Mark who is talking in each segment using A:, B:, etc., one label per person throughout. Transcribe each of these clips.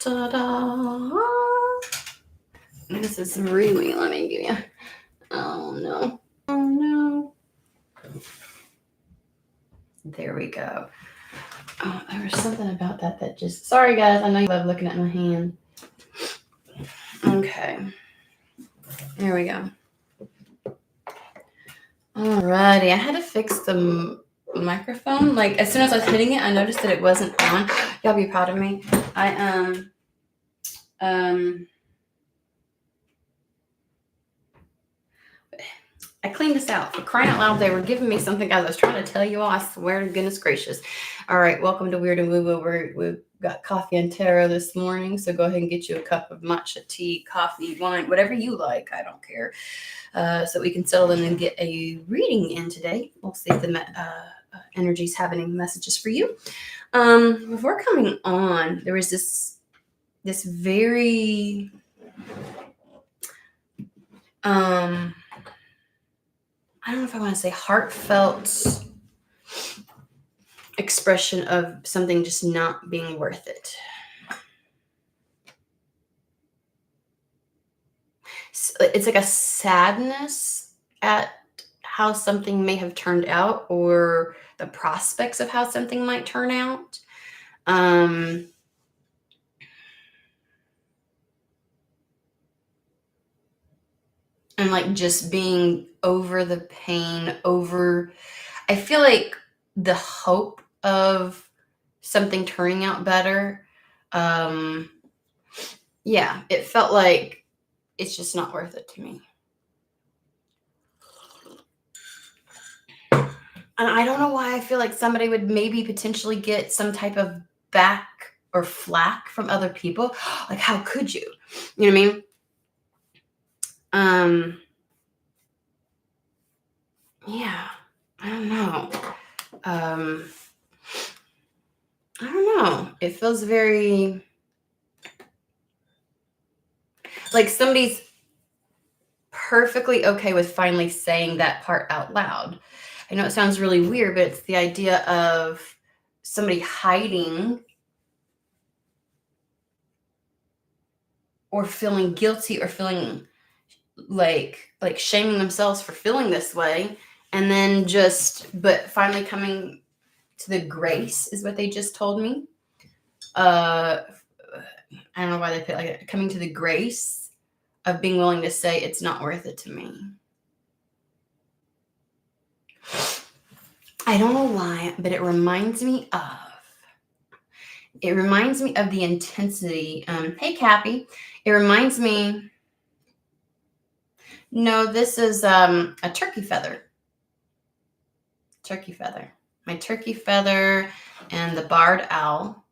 A: Ta-da! This is really, let me give you. Oh no. Oh no. There we go. Oh, there was something about that just. Sorry, guys. I know you love looking at my hand. Okay. There we go. Alrighty. I had to fix the microphone. Like, as soon as I was hitting it, I noticed that it wasn't on. Y'all be proud of me. I cleaned this out. For crying out loud, they were giving me something, guys. I was trying to tell you all. I swear to goodness gracious. All right, welcome to Weird and WooWoo. We've got coffee and taro this morning, so go ahead and get you a cup of matcha tea, coffee, wine, whatever you like. I don't care. So we can settle in and get a reading in today. We'll see if the energies have any messages for you. Before coming on, there was this very I don't know if I want to say heartfelt expression of something just not being worth it. It's like a sadness at how something may have turned out, or the prospects of how something might turn out. And like just being over the pain, I feel like the hope of something turning out better. Yeah, it felt like it's just not worth it to me. And I don't know why I feel like somebody would maybe potentially get some type of back or flack from other people. Like, how could you? You know what I mean? Yeah, I don't know. I don't know. It feels very like somebody's perfectly okay with finally saying that part out loud. I know it sounds really weird, but it's the idea of somebody hiding or feeling guilty or feeling like shaming themselves for feeling this way, and then but finally coming to the grace is what they just told me. I don't know why they put like it, coming to the grace of being willing to say it's not worth it to me. I don't know why, but it reminds me of the intensity. Hey, Cappy. It reminds me. No, this is a turkey feather. Turkey feather. My turkey feather and the barred owl.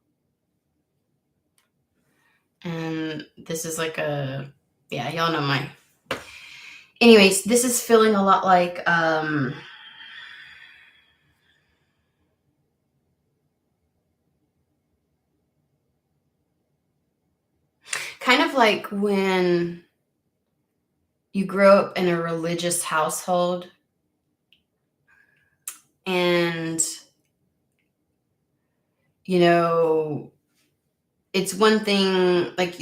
A: And this is like y'all know mine. Anyways, this is feeling a lot like kind of like when you grow up in a religious household and, you know, it's one thing, like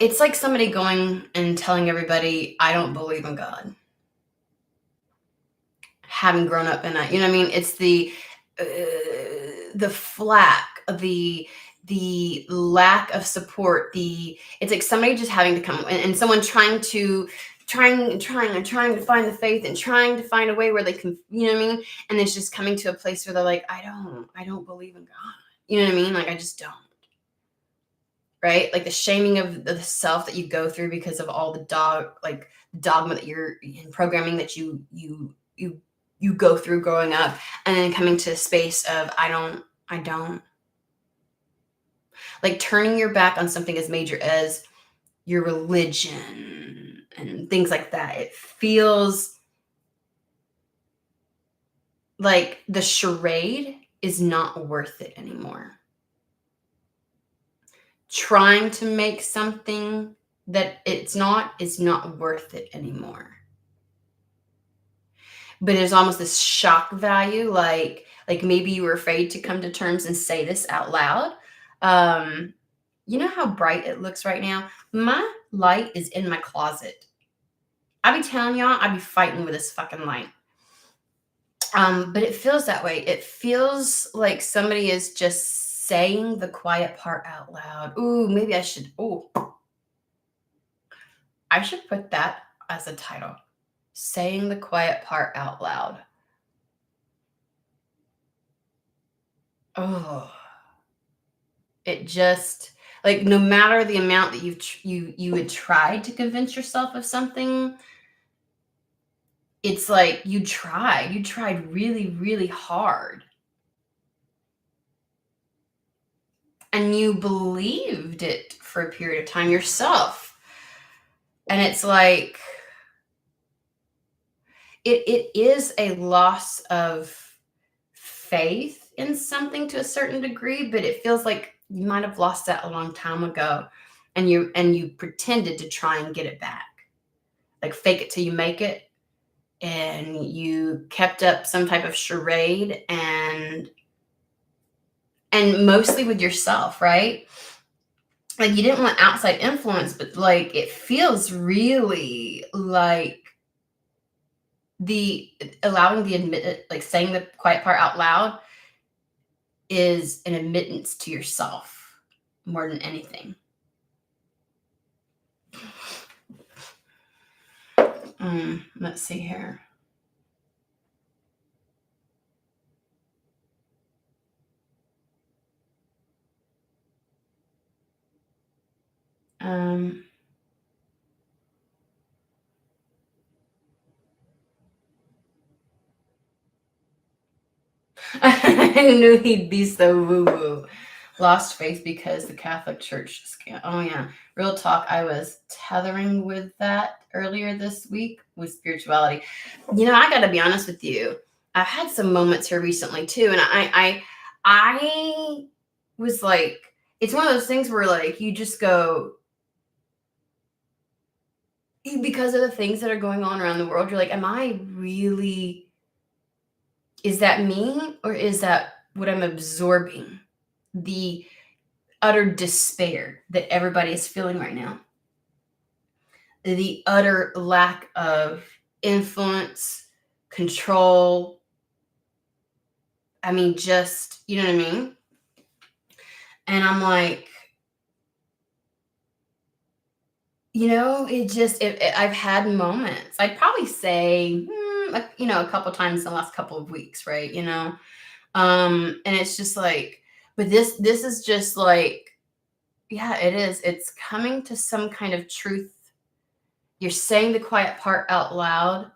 A: it's like somebody going and telling everybody, I don't believe in God. Having grown up in that, you know what I mean? It's the flack, the lack of support, it's like somebody just having to come and someone trying to find the faith and trying to find a way where they can, you know what I mean? And it's just coming to a place where they're like, I don't believe in God. You know what I mean? Like, I just don't. Right? Like the shaming of the self that you go through because of all the dogma that you're in, programming that you go through growing up, and then coming to a space of I don't. Like turning your back on something as major as your religion and things like that. It feels like the charade is not worth it anymore. Trying to make something that it's not is not worth it anymore. But there's almost this shock value, like maybe you were afraid to come to terms and say this out loud. You know how bright it looks right now? My light is in my closet. I be telling y'all, I be fighting with this fucking light. But it feels that way. It feels like somebody is just saying the quiet part out loud. Ooh, maybe I should. Ooh, I should put that as a title. Saying the quiet part out loud. Oh, it just like no matter the amount that you had tried to convince yourself of something, it's like you tried really, really hard. And you believed it for a period of time yourself. And it's like, it is a loss of faith in something to a certain degree, but it feels like you might have lost that a long time ago. And you pretended to try and get it back. Like fake it till you make it. And you kept up some type of charade and mostly with yourself, right? Like you didn't want outside influence, but like it feels really like the allowing the admit, like saying the quiet part out loud is an admittance to yourself more than anything. Let's see here. I knew he'd be so woo-woo. Lost faith because the Catholic Church scam. Oh yeah, real talk. I was tethering with that earlier this week with spirituality. You know, I got to be honest with you. I've had some moments here recently too, and I was like, it's one of those things where like you just go because of the things that are going on around the world. You're like, am I really? Is that me or is that what I'm absorbing? The utter despair that everybody is feeling right now. The utter lack of influence, control. I mean, just, you know what I mean? And I'm like, you know, I've had moments. I'd probably say, a couple times in the last couple of weeks, right? And it's just like, but this is just like, yeah, it is. It's coming to some kind of truth. You're saying the quiet part out loud.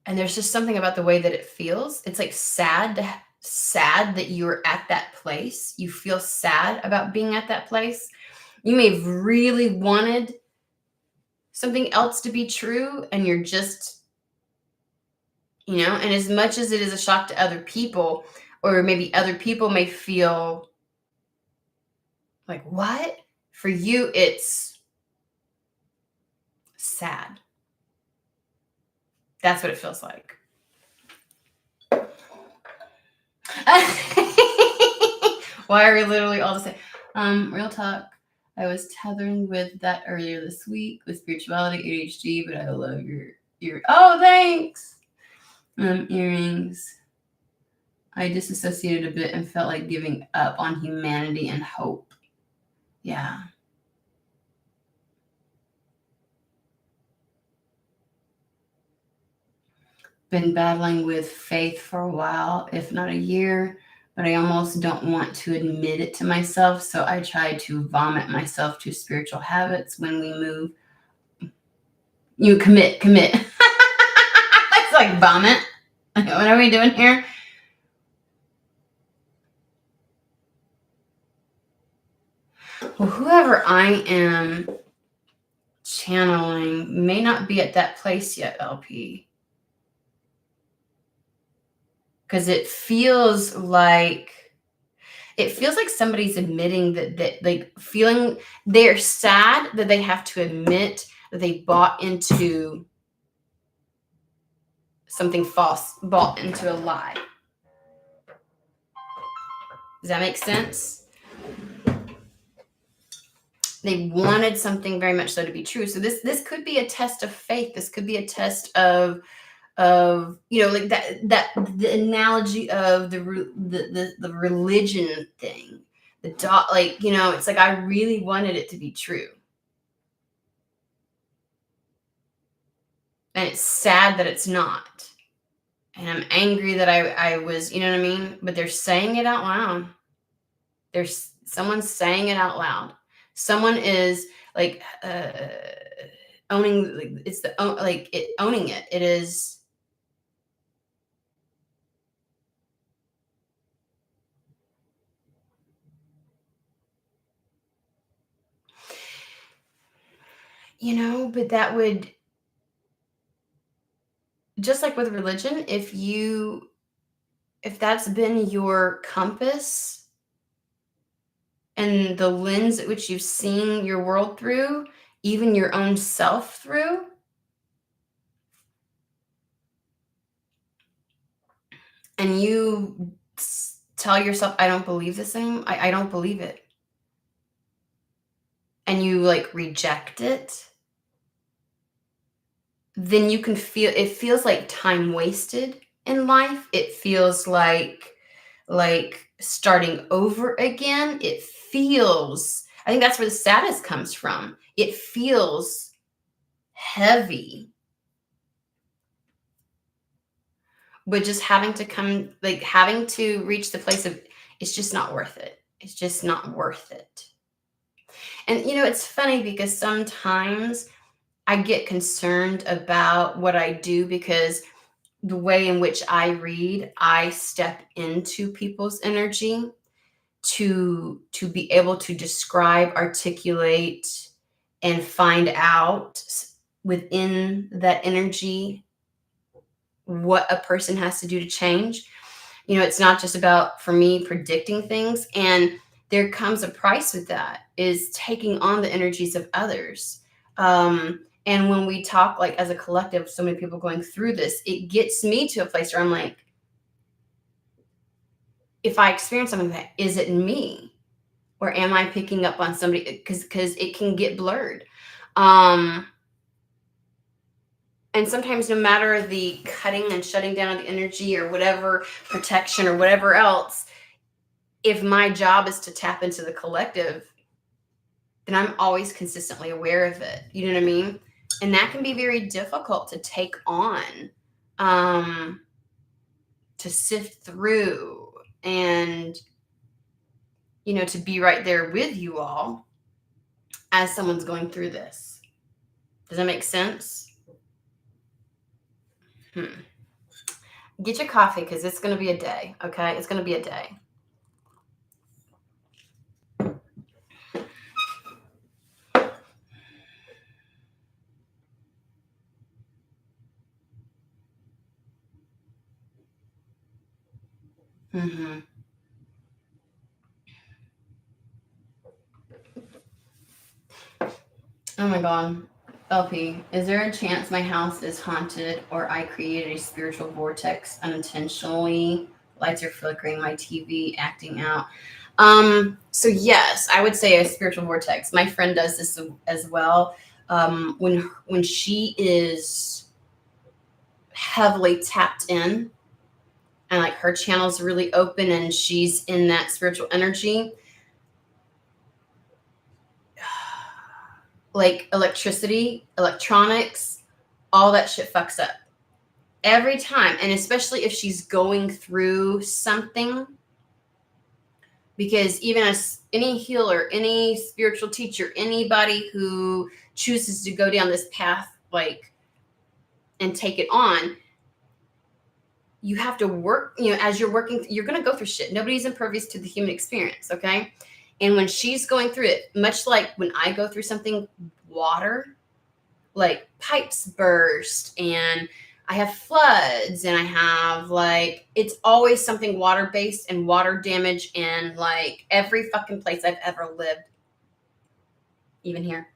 A: And there's just something about the way that it feels. It's like sad that you're at that place. You feel sad about being at that place. You may have really wanted something else to be true, and you're just, and as much as it is a shock to other people, or maybe other people may feel like, what? For you, it's sad. That's what it feels like. Why are we literally all the same? Real talk. I was tethering with that earlier this week with spirituality, ADHD, but I love your ear. Oh, thanks. Earrings. I disassociated a bit and felt like giving up on humanity and hope. Yeah. Been battling with faith for a while, if not a year, but I almost don't want to admit it to myself. So I try to vomit myself to spiritual habits when we move. You commit. It's like vomit. What are we doing here? Well, whoever I am channeling may not be at that place yet, LP. Because it feels like somebody's admitting that like feeling they're sad that they have to admit that they bought into something false, bought into a lie. Does that make sense? They wanted something very much so to be true. So this could be a test of faith. This could be a test of like that the analogy of the religion thing. Like, it's like I really wanted it to be true. And it's sad that it's not. And I'm angry that I was, you know what I mean? But they're saying it out loud. There's someone's saying it out loud. Someone is like owning, like it's the like it owning it. It is. But that would, just like with religion, if that's been your compass and the lens at which you've seen your world through, even your own self through, and you tell yourself, I don't believe this anymore, I don't believe it, and you like reject it, then you can feel, it feels like time wasted in life. It feels like starting over again. It feels, I think that's where the sadness comes from. It feels heavy. But just having to reach the place of, it's just not worth it. It's just not worth it. And it's funny because sometimes I get concerned about what I do, because the way in which I read, I step into people's energy to be able to describe, articulate, and find out within that energy what a person has to do to change. It's not just about, for me, predicting things. And there comes a price with that, is taking on the energies of others. And when we talk, like, as a collective, so many people going through this, it gets me to a place where I'm like, if I experience something, that is it me, or am I picking up on somebody? Because it can get blurred. And sometimes, no matter the cutting and shutting down of the energy or whatever, protection or whatever else, if my job is to tap into the collective, then I'm always consistently aware of it. You know what I mean? And that can be very difficult to take on, to sift through, and, to be right there with you all as someone's going through this. Does that make sense? Get your coffee, because it's going to be a day, okay? It's going to be a day. Mm-hmm. Oh my God. LP, is there a chance my house is haunted, or I created a spiritual vortex unintentionally? Lights are flickering, my TV acting out. So yes, I would say a spiritual vortex. My friend does this as well. When she is heavily tapped in, and like her channel's really open, and she's in that spiritual energy, like electricity, electronics, all that shit fucks up every time. And especially if she's going through something, because even as any healer, any spiritual teacher, anybody who chooses to go down this path, like, and take it on, you have to work, as you're working, you're going to go through shit. Nobody's impervious to the human experience. Okay. And when she's going through it, much like when I go through something, water, like pipes burst, and I have floods, and I have, like, it's always something water based and water damage, and like every fucking place I've ever lived, even here,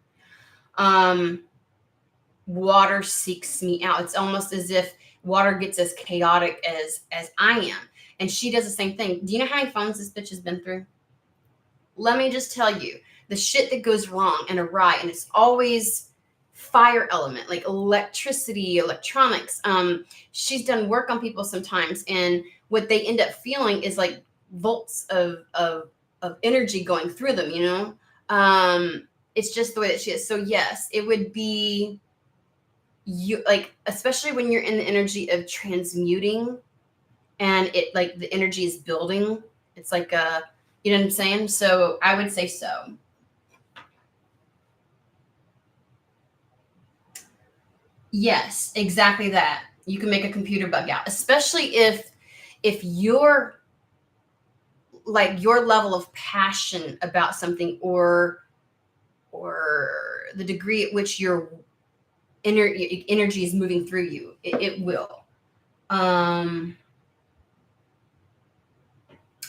A: water seeks me out. It's almost as if water gets as chaotic as I am. and she does the same thing. Do you know how many phones this bitch has been through? Let me just tell you the shit that goes wrong and awry, and it's always fire element, like electricity, electronics. She's done work on people sometimes, and what they end up feeling is like volts of energy going through them, you know? It's just the way that she is. So yes, it would be you, like, especially when you're in the energy of transmuting and it, like, the energy is building. It's like a, you know what I'm saying? So I would say so. Yes, exactly that. You can make a computer bug out, especially if you're like your level of passion about something, or the degree at which your energy is moving through you, it will.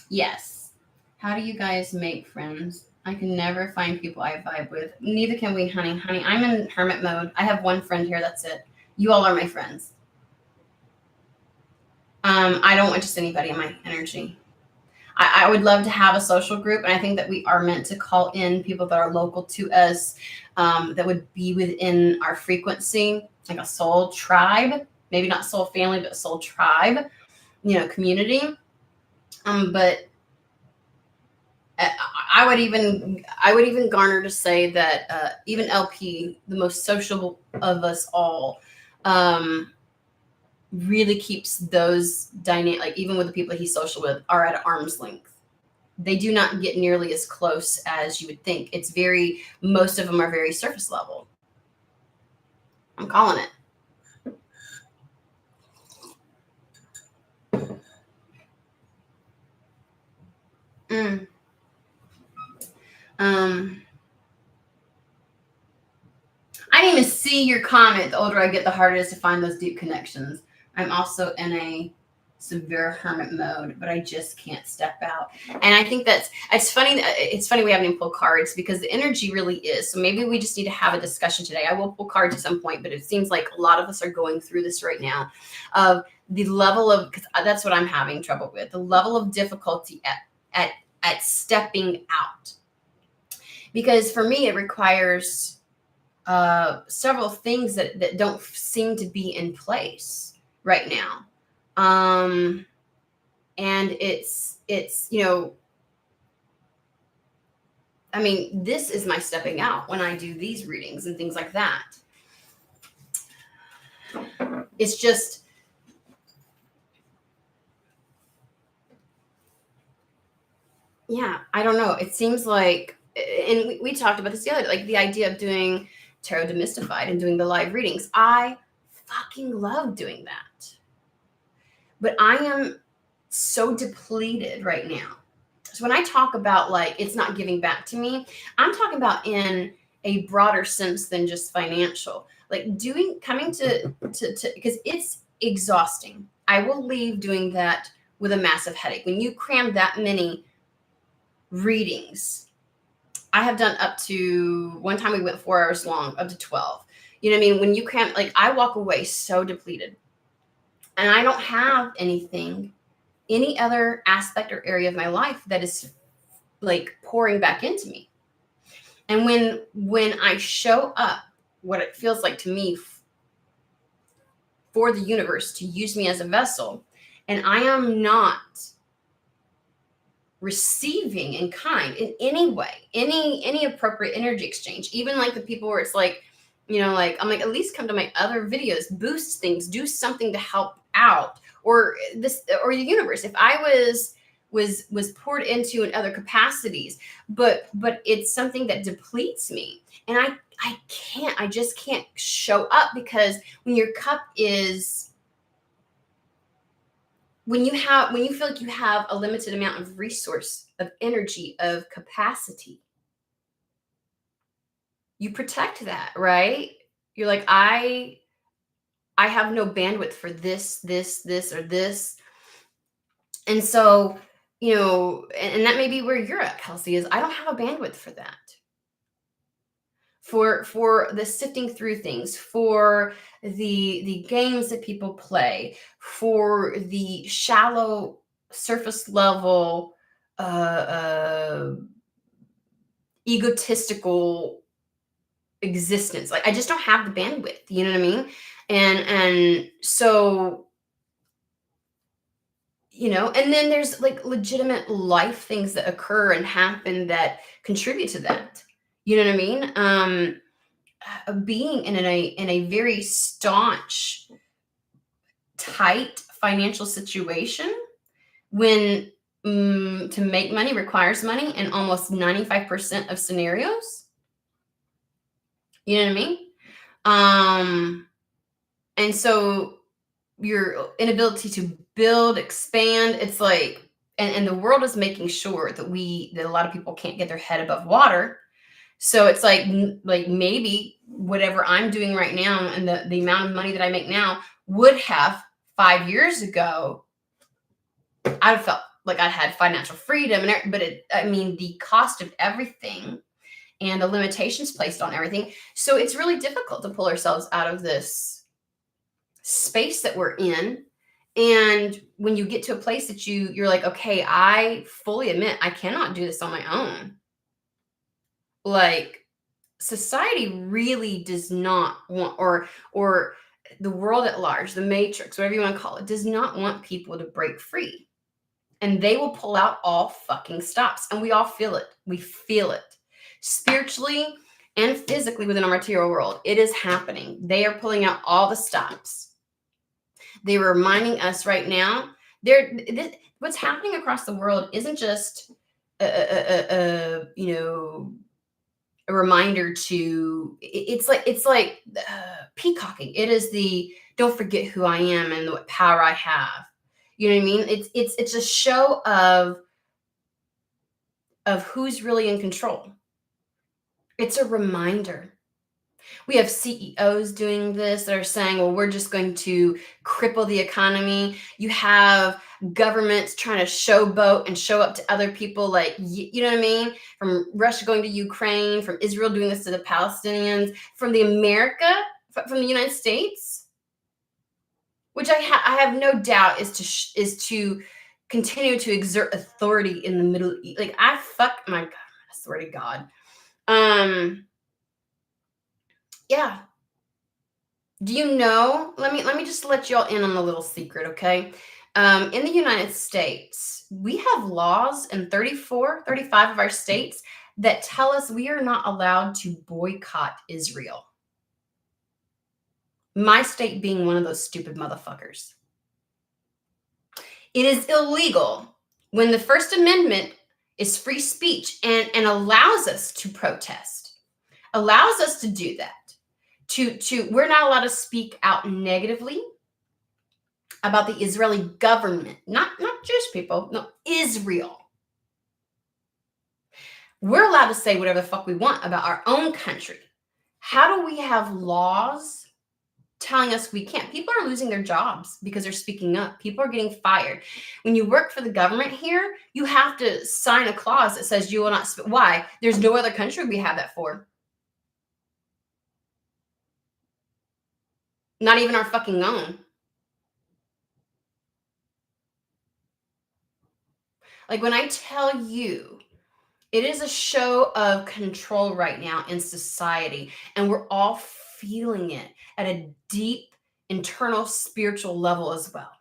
A: Yes. How do you guys make friends? I can never find people I vibe with. Neither can we, honey. Honey, I'm in hermit mode. I have one friend here. That's it. You all are my friends. I don't want just anybody in my energy. I would love to have a social group, and I think that we are meant to call in people that are local to us, that would be within our frequency, like a soul tribe, maybe not soul family, but soul tribe, you know, community. But I would even garner to say that even LP, the most sociable of us all, really keeps those dynamic, like even with the people he's social with, are at arm's length. They do not get nearly as close as you would think. It's very, most of them are very surface level. I'm calling it. I didn't even see your comment. The older I get, the harder it is to find those deep connections. I'm also in a severe hermit mode, but I just can't step out. And I think it's funny. It's funny we haven't even pulled cards, because the energy really is. So maybe we just need to have a discussion today. I will pull cards at some point, but it seems like a lot of us are going through this right now, of the level of, because that's what I'm having trouble with, the level of difficulty at stepping out. Because for me, it requires several things that don't seem to be in place right now. And it's, you know, I mean, this is my stepping out when I do these readings and things like that. It's just, yeah, I don't know. It seems like, and we talked about this the other, like the idea of doing Tarot Demystified and doing the live readings. I fucking love doing that. But I am so depleted right now. So when I talk about like it's not giving back to me, I'm talking about in a broader sense than just financial. Like coming to because it's exhausting. I will leave doing that with a massive headache. When you cram that many readings, I have done up to, one time we went 4 hours long, up to 12. You know what I mean? When you cram, like I walk away so depleted, and I don't have any other aspect or area of my life that is like pouring back into me. And when I show up, what it feels like to me for the universe to use me as a vessel, and I am not receiving in kind in any way, any appropriate energy exchange, even like the people where it's like, you know, like I'm like, at least come to my other videos, boost things, do something to help out, or this, or the universe. If I was poured into in other capacities, but it's something that depletes me, and I just can't show up, because when your cup is, when you feel like you have a limited amount of resource, of energy, of capacity, you protect that, right? You're like, I have no bandwidth for this, or this. And so, you know, and that may be where you're at, Kelsey, is I don't have a bandwidth for that. For the sifting through things, for the games that people play, for the shallow surface level, egotistical existence. Like I just don't have the bandwidth. You know what I mean? And so, and then there's like legitimate life things that occur and happen that contribute to that. You know what I mean? Being in a very staunch, tight financial situation when to make money requires money in almost 95% of scenarios. You know what I mean? And so your inability to build, expand, it's like, and the world is making sure that a lot of people can't get their head above water. So it's like maybe whatever I'm doing right now and the amount of money that I make now would have 5 years ago, I felt like I'd had financial freedom, but the cost of everything and the limitations placed on everything. So it's really difficult to pull ourselves out of this space that we're in. And when you get to a place that you're like, okay, I fully admit I cannot do this on my own. Like society really does not want, or the world at large, the matrix, whatever you want to call it, does not want people to break free. And they will pull out all fucking stops. And we all feel it. We feel it. Spiritually and physically within our material world. It is happening. They are pulling out all the stops. They were reminding us right now, what's happening across the world isn't just a reminder to, it's like peacocking. It is the don't forget who I am and what power I have. You know what I mean? It's a show of who's really in control. It's a reminder. We have CEOs doing this that are saying, well, we're just going to cripple the economy. You have governments trying to showboat and show up to other people, like, you know what I mean? From Russia going to Ukraine, from Israel doing this to the Palestinians, from the United States, which I have no doubt is to continue to exert authority in the Middle East. Like my God, I swear to God. Yeah. Do you know? Let me just let y'all in on a little secret, okay? In the United States, we have laws in 35 of our states that tell us we are not allowed to boycott Israel. My state being one of those stupid motherfuckers. It is illegal when the First Amendment is free speech and allows us to protest, allows us to do that. We're not allowed to speak out negatively about the Israeli government, not Jewish people, no, Israel. We're allowed to say whatever the fuck we want about our own country. How do we have laws telling us we can't? People are losing their jobs because they're speaking up. People are getting fired. When you work for the government here, you have to sign a clause that says you will not why? There's no other country we have that for. Not even our fucking own. Like when I tell you, it is a show of control right now in society, and we're all feeling it at a deep internal spiritual level as well.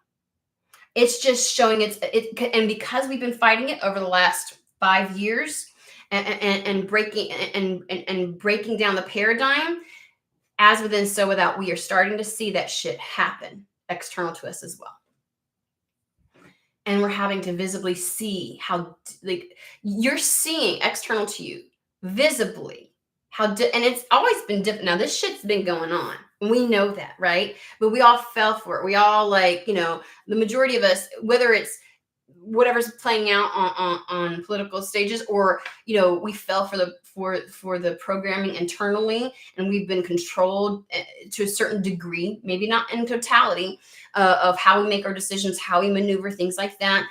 A: It's just showing and because we've been fighting it over the last 5 years and breaking down the paradigm, as within, so without, we are starting to see that shit happen external to us as well. And we're having to visibly see how, like, you're seeing external to you visibly how, and it's always been different. Now, this shit's been going on. We know that, right? But we all fell for it. We all, like, the majority of us, whether it's whatever's playing out on political stages, or we fell for the programming internally, and we've been controlled to a certain degree, maybe not in totality, of how we make our decisions, how we maneuver, things like that.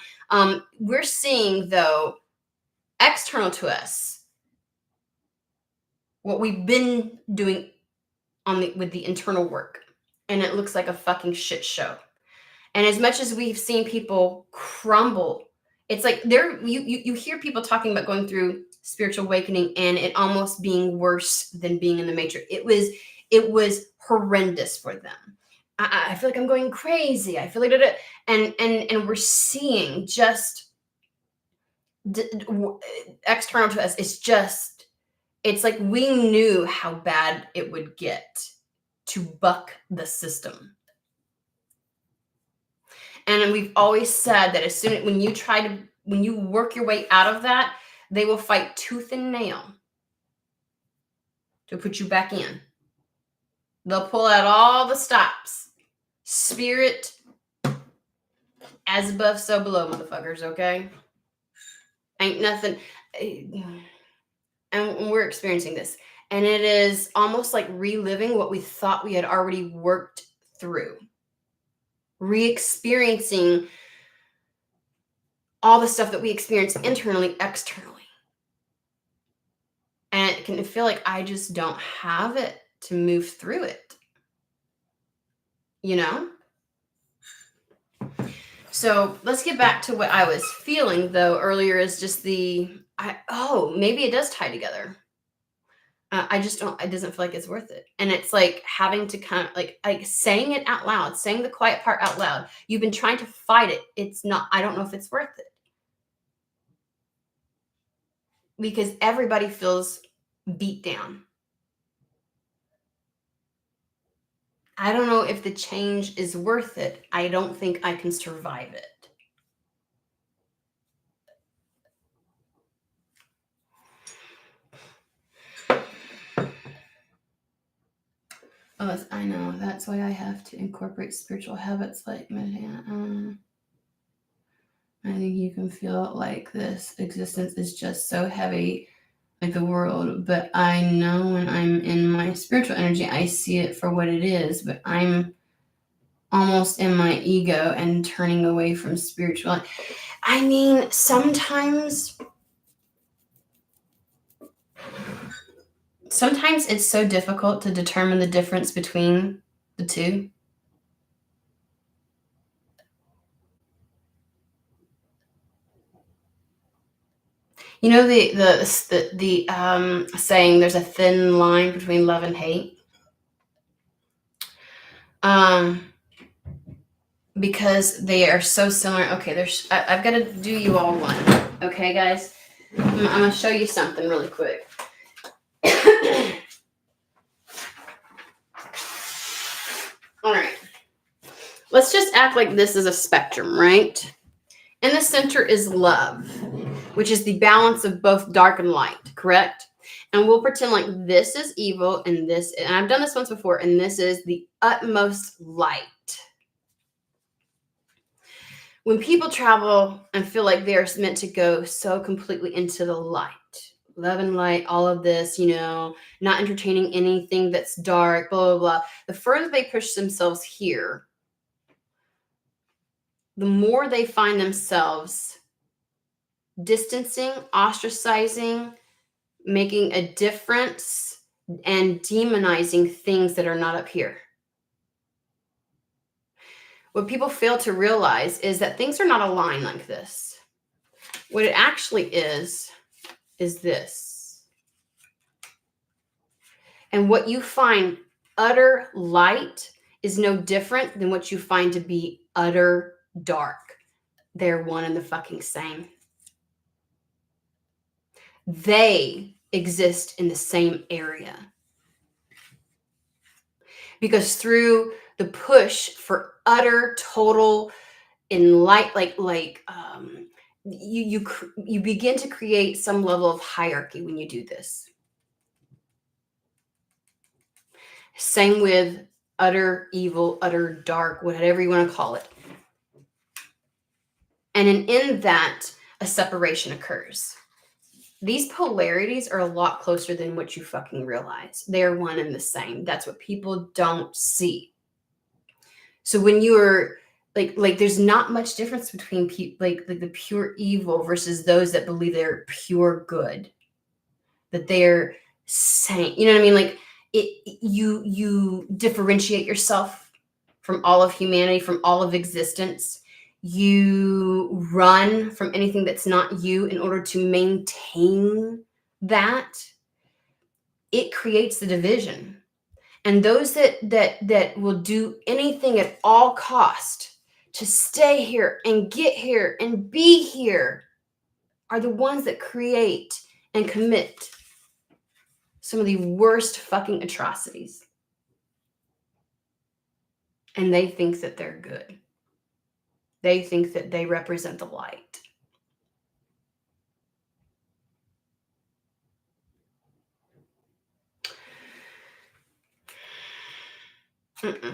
A: We're seeing, though, external to us, what we've been doing with the internal work, and it looks like a fucking shit show. And as much as we've seen people crumble, it's like you hear people talking about going through spiritual awakening and it almost being worse than being in the matrix. It was horrendous for them. I feel like I'm going crazy. I feel like and we're seeing just external to us. It's like we knew how bad it would get to buck the system. And we've always said that as soon when you work your way out of that, they will fight tooth and nail to put you back in. They'll pull out all the stops. Spirit as above, so below, motherfuckers, okay? Ain't nothing. And we're experiencing this. And it is almost like reliving what we thought we had already worked through. Re-experiencing all the stuff that we experience internally, externally. And it can feel like I just don't have it to move through it. You know? So let's get back to what I was feeling, though, earlier is just maybe it does tie together. I just don't, it doesn't feel like it's worth it. And it's like having to kind of like saying it out loud, saying the quiet part out loud. You've been trying to fight it. It's not, I don't know if it's worth it. Because everybody feels beat down. I don't know if the change is worth it. I don't think I can survive it. Oh, I know. That's why I have to incorporate spiritual habits like I think you can feel like this existence is just so heavy, like the world. But I know when I'm in my spiritual energy, I see it for what it is. But I'm almost in my ego and turning away from spiritual. I mean, sometimes it's so difficult to determine the difference between the two. You know the saying, there's a thin line between love and hate. Because they are so similar. Okay, I've got to do you all one. Okay, guys, I'm gonna show you something really quick. All right, let's just act like this is a spectrum, right? In the center is love, which is the balance of both dark and light, correct? And we'll pretend like this is evil and I've done this once before, and this is the utmost light. When people travel and feel like they're meant to go so completely into the light, love and light, all of this, not entertaining anything that's dark, blah, blah, blah. The further they push themselves here, the more they find themselves distancing, ostracizing, making a difference, and demonizing things that are not up here. What people fail to realize is that things are not aligned like this. What it actually is this. And what you find utter light is no different than what you find to be utter dark. They're one and the fucking same. They exist in the same area. Because through the push for utter, total, you begin to create some level of hierarchy when you do this. Same with utter evil, utter dark, whatever you want to call it. And in that, a separation occurs. These polarities are a lot closer than what you fucking realize. They're one and the same. That's what people don't see. So when you're like there's not much difference between the pure evil versus those that believe they're pure good, that they're sane. You know what I mean? Like you differentiate yourself from all of humanity, from all of existence. You run from anything that's not you in order to maintain that. It creates the division. And those that will do anything at all cost to stay here and get here and be here are the ones that create and commit some of the worst fucking atrocities. And they think that they're good. They think that they represent the light. Mm-mm.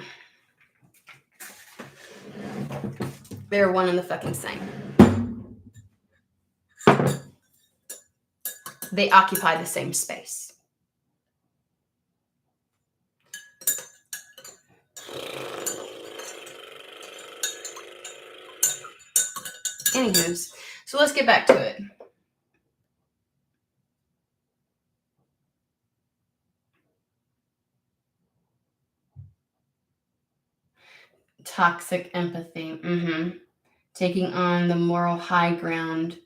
A: They're one and the fucking same. They occupy the same space. Anywho's, so let's get back to it. Toxic empathy. Taking on the moral high ground,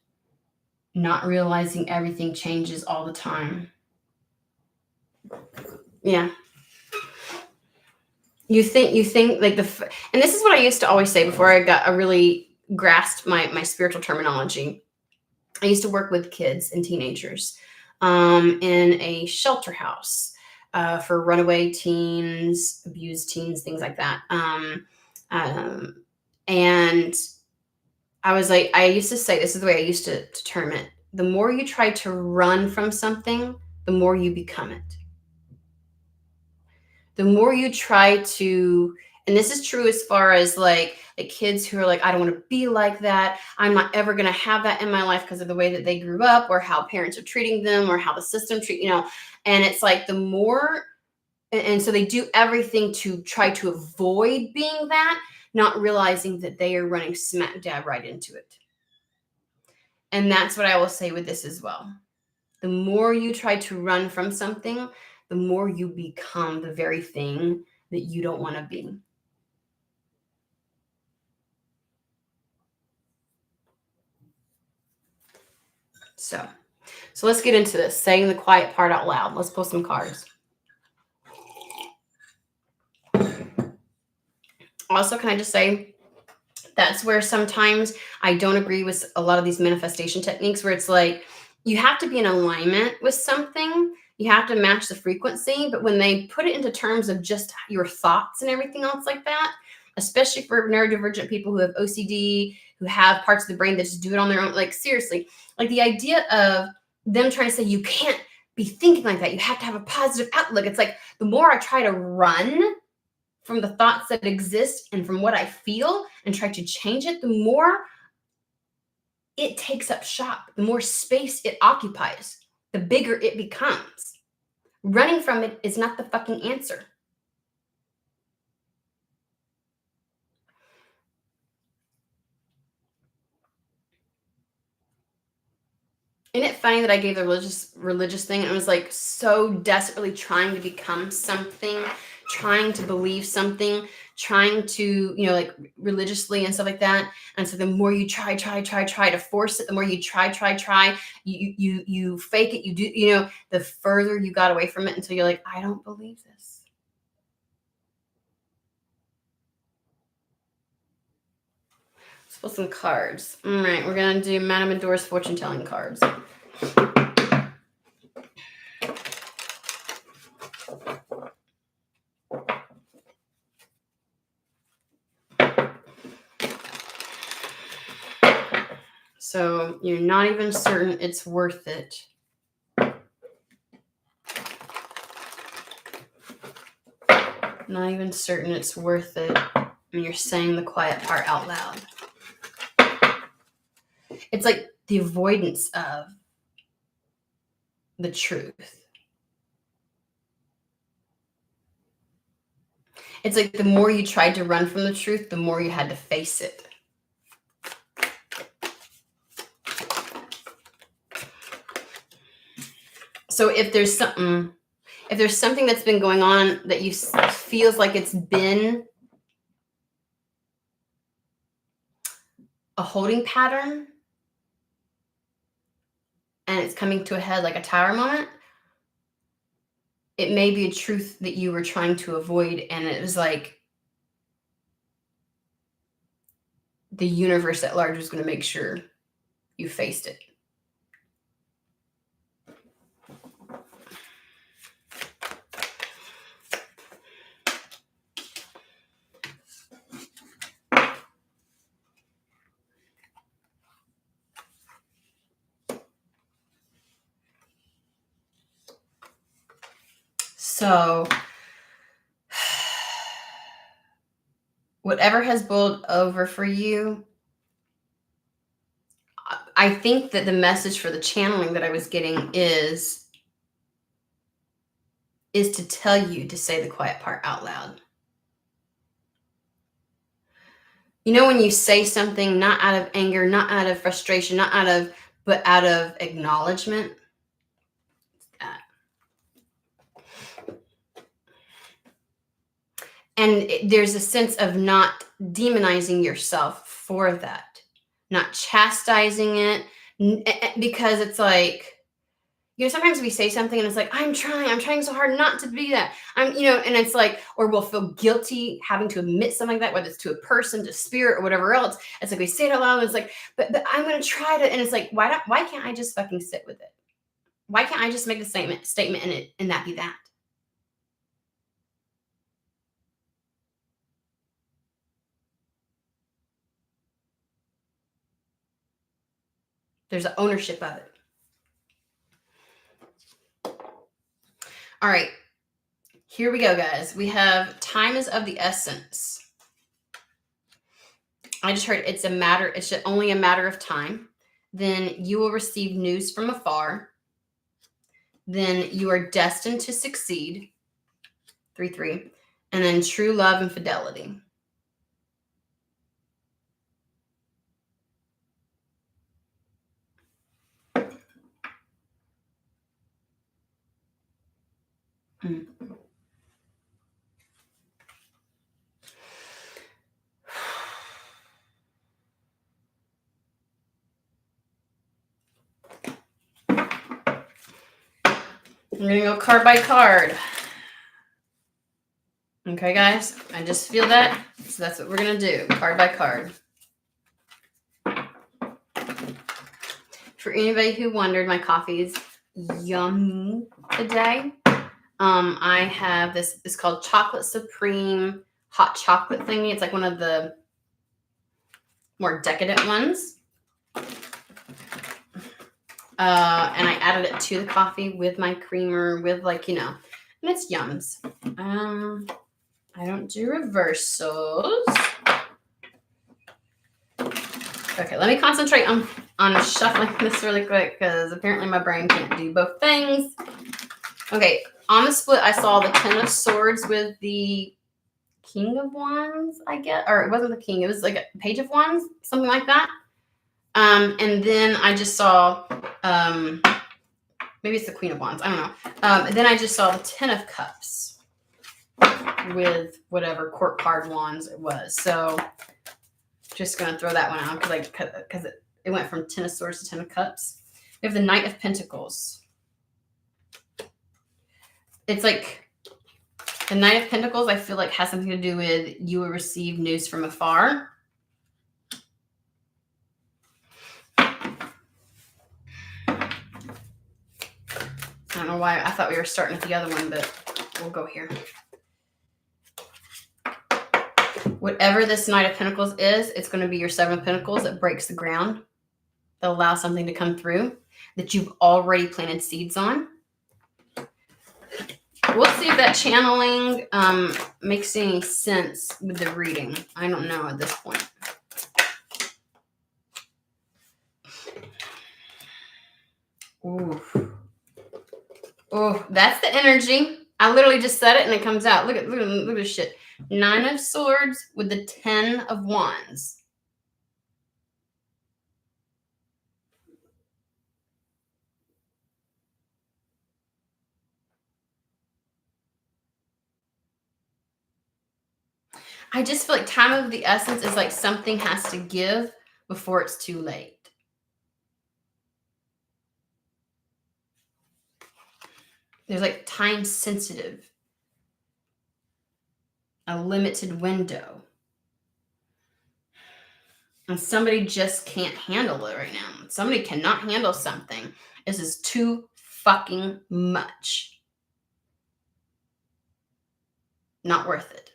A: not realizing everything changes all the time. Yeah. You think like and this is what I used to always say before I really grasped my spiritual terminology. I used to work with kids and teenagers in a shelter house for runaway teens, abused teens, things like that. And I was like, I used to say, this is the way I used to term it. The more you try to run from something, the more you become it. The more you try to, and this is true as far as like kids who are like, I don't want to be like that. I'm not ever going to have that in my life because of the way that they grew up or how parents are treating them or how the system treat, and it's like the more, and so they do everything to try to avoid being that, not realizing that they are running smack dab right into it. And that's what I will say with this as well. The more you try to run from something, the more you become the very thing that you don't want to be. So let's get into this. Saying the quiet part out loud. Let's pull some cards. Also, can I just say, that's where sometimes I don't agree with a lot of these manifestation techniques where it's like, you have to be in alignment with something. You have to match the frequency. But when they put it into terms of just your thoughts and everything else like that, especially for neurodivergent people who have OCD, who have parts of the brain that just do it on their own, like seriously, like the idea of them trying to say, you can't be thinking like that. You have to have a positive outlook. It's like, the more I try to run from the thoughts that exist and from what I feel and try to change it, the more it takes up shop, the more space it occupies, the bigger it becomes. Running from it is not the fucking answer. Isn't it funny that I gave the religious thing and it was like so desperately trying to become something, trying to believe something, trying to, like religiously and stuff like that. And so the more you try to force it, the more you try, you fake it, you do, the further you got away from it until you're like, I don't believe this. Let's pull some cards. All right, we're going to do Madame Adore's fortune telling cards. So you're not even certain it's worth it. Not even certain it's worth it. And you're saying the quiet part out loud. It's like the avoidance of the truth. It's like the more you tried to run from the truth, the more you had to face it. So if there's something that's been going on that you feels like it's been a holding pattern and it's coming to a head like a tower moment, it may be a truth that you were trying to avoid, and it was like the universe at large was going to make sure you faced it. So whatever has boiled over for you, I think that the message for the channeling that I was getting is to tell you to say the quiet part out loud. You know, when you say something not out of anger, not out of frustration, but out of acknowledgement. And there's a sense of not demonizing yourself for that, not chastising it, because it's like, you know, sometimes we say something and it's like, I'm trying so hard not to be that. And it's like, or we'll feel guilty having to admit something like that, whether it's to a person, to spirit, or whatever else. It's like we say it out loud and it's like, but I'm going to try to, and it's like, why can't I just fucking sit with it? Why can't I just make the statement and that be that? There's an ownership of it. All right. Here we go, guys. We have time is of the essence. I just heard it's only a matter of time. Then you will receive news from afar. Then you are destined to succeed. 3-3. And then true love and fidelity. Mm. I'm going to go card by card. Okay, guys? I just feel that. So that's what we're going to do. Card by card. For anybody who wondered, my coffee is yummy today. I have this. It's called Chocolate Supreme hot chocolate thingy. It's like one of the more decadent ones. And I added it to the coffee with my creamer, with and it's yums. I don't do reversals. Okay, let me concentrate on shuffling this really quick because apparently my brain can't do both things. Okay, on the split, I saw the 10 of Swords with the King of Wands, I guess. Or it wasn't the King. It was like a Page of Wands, something like that. And then I just saw, maybe it's the Queen of Wands. I don't know. And then I just saw the 10 of Cups with whatever court card wands it was. So just going to throw that one out because it went from 10 of Swords to 10 of Cups. We have the Knight of Pentacles. It's like the Knight of Pentacles, I feel like has something to do with you will receive news from afar. I don't know why I thought we were starting with the other one, but we'll go here. Whatever this Knight of Pentacles is, it's going to be your 7 of Pentacles that breaks the ground, that allows something to come through that you've already planted seeds on. We'll see if that channeling makes any sense with the reading. I don't know at this point. Ooh. Oh, that's the energy. I literally just said it and it comes out. Look at this shit. 9 of Swords with the 10 of Wands. I just feel like time of the essence is like something has to give before it's too late. There's like time sensitive, a limited window. And somebody just can't handle it right now. Somebody cannot handle something. This is too fucking much. Not worth it.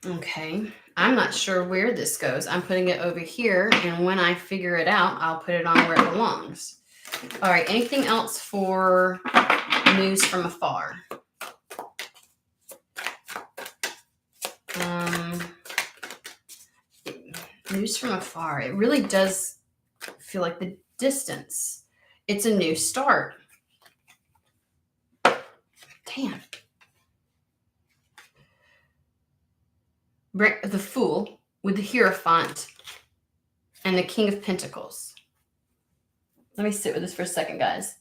A: Okay. I'm not sure where this goes. I'm putting it over here, and when I figure it out, I'll put it on where it belongs. All right. Anything else for news from afar? News from afar. It really does feel like the distance. It's a new start. Damn. The Fool with the Hierophant and the King of Pentacles. Let me sit with this for a second, guys.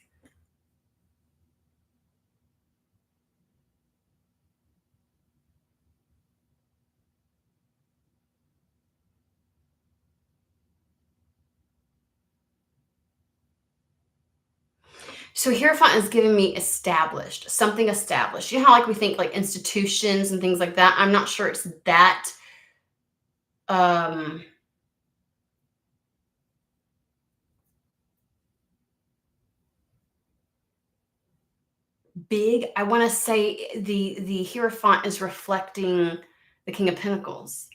A: So Hierophant is giving me established, something established. You know how like we think like institutions and things like that? I'm not sure it's that big. I want to say the Hierophant is reflecting the King of Pentacles.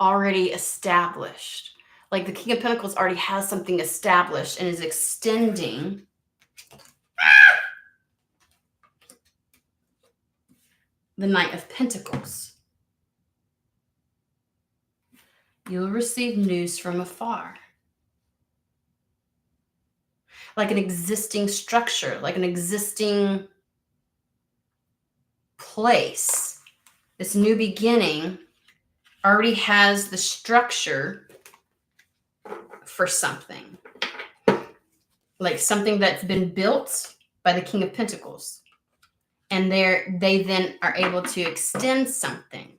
A: Already established. Like the King of Pentacles already has something established and is extending the Knight of Pentacles. You'll receive news from afar. Like an existing structure, like an existing place. This new beginning already has the structure for something. Like something that's been built by the King of Pentacles. And they then are able to extend something.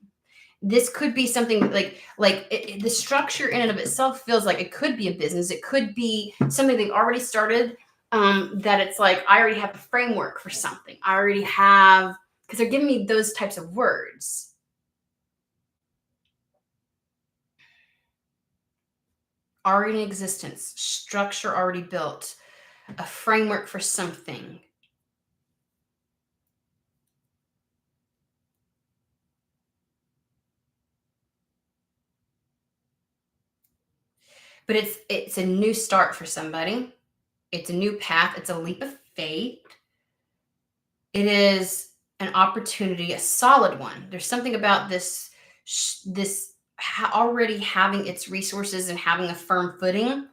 A: This could be something the structure in and of itself feels like it could be a business. It could be something they've already started, that it's like, I already have a framework for something. I already have, because they're giving me those types of words. Already in existence, structure already built, a framework for something. But it's a new start for somebody. It's a new path. It's a leap of faith. It is an opportunity, a solid one. There's something about this already having its resources and having a firm footing,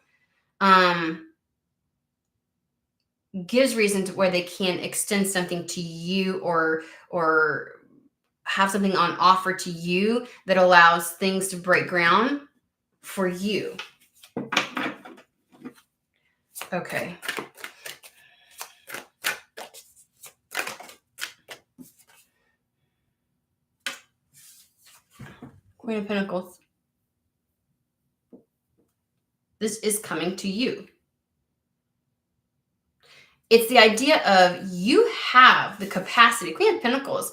A: gives reason to where they can extend something to you or have something on offer to you that allows things to break ground for you. Okay. Queen of Pentacles. This is coming to you. It's the idea of you have the capacity. Queen of Pentacles,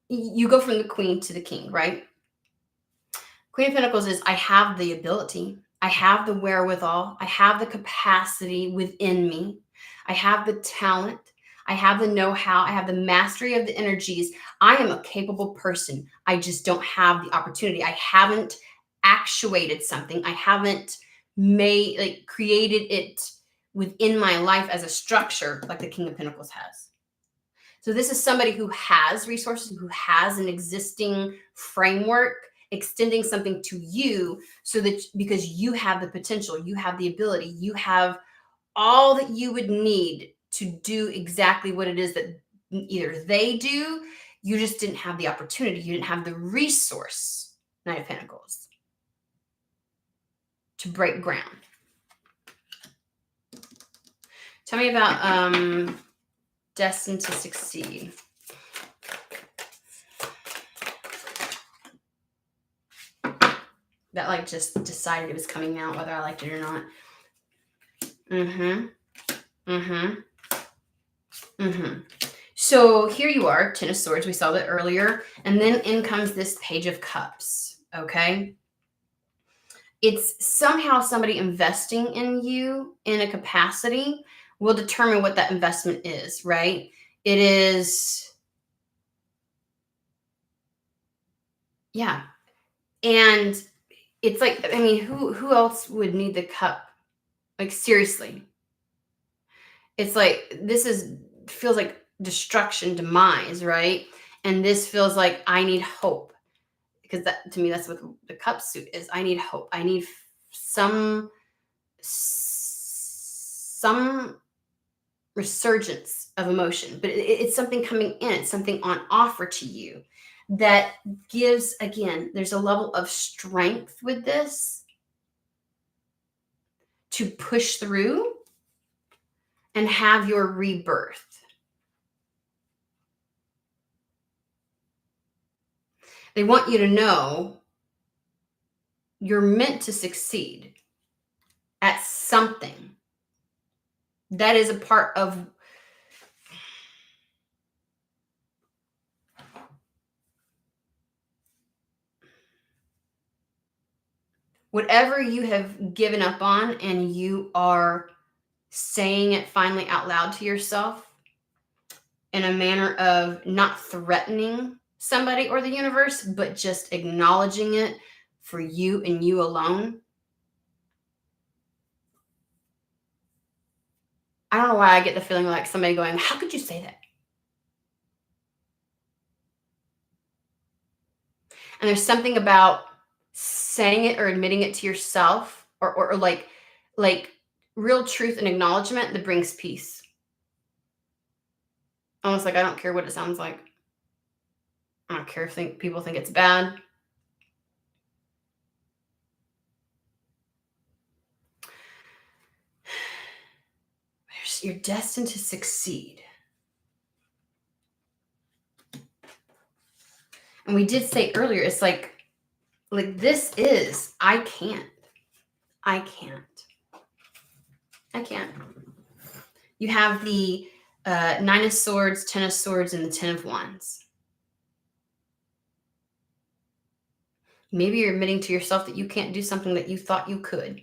A: you go from the queen to the king, right? Queen of Pentacles is, I have the ability. I have the wherewithal. I have the capacity within me. I have the talent. I have the know-how. I have the mastery of the energies. I am a capable person. I just don't have the opportunity. I haven't actuated something. I haven't created it within my life as a structure like the King of Pentacles has. So this is somebody who has resources, who has an existing framework, extending something to you so that because you have the potential, you have the ability, you have all that you would need to do exactly what it is that either they do, you just didn't have the opportunity, you didn't have the resource, Knight of Pentacles, to break ground. Tell me about destined to succeed. That like just decided it was coming out whether I liked it or not. So here you are, Ten of Swords. We saw that earlier. And then in comes this Page of Cups, okay? It's somehow somebody investing in you in a capacity will determine what that investment is, right? It is, yeah. And it's like, I mean, who else would need the cup? Like, seriously. It's like, feels like destruction, demise, right? And this feels like I need hope. Because that, to me, that's what the cup suit is. I need hope. I need some resurgence of emotion, but it's something coming in. It's something on offer to you that gives, again, there's a level of strength with this to push through and have your rebirth. They want you to know you're meant to succeed at something. That is a part of whatever you have given up on, and you are saying it finally out loud to yourself in a manner of not threatening somebody or the universe, but just acknowledging it for you and you alone. I don't know why I get the feeling like somebody going, how could you say that? And there's something about saying it or admitting it to yourself, or like real truth and acknowledgement that brings peace. Almost like, I don't care what it sounds like. I don't care if people think it's bad. You're destined to succeed. And we did say earlier, it's like this is, I can't. You have the Nine of Swords, Ten of Swords, and the Ten of Wands. Maybe you're admitting to yourself that you can't do something that you thought you could.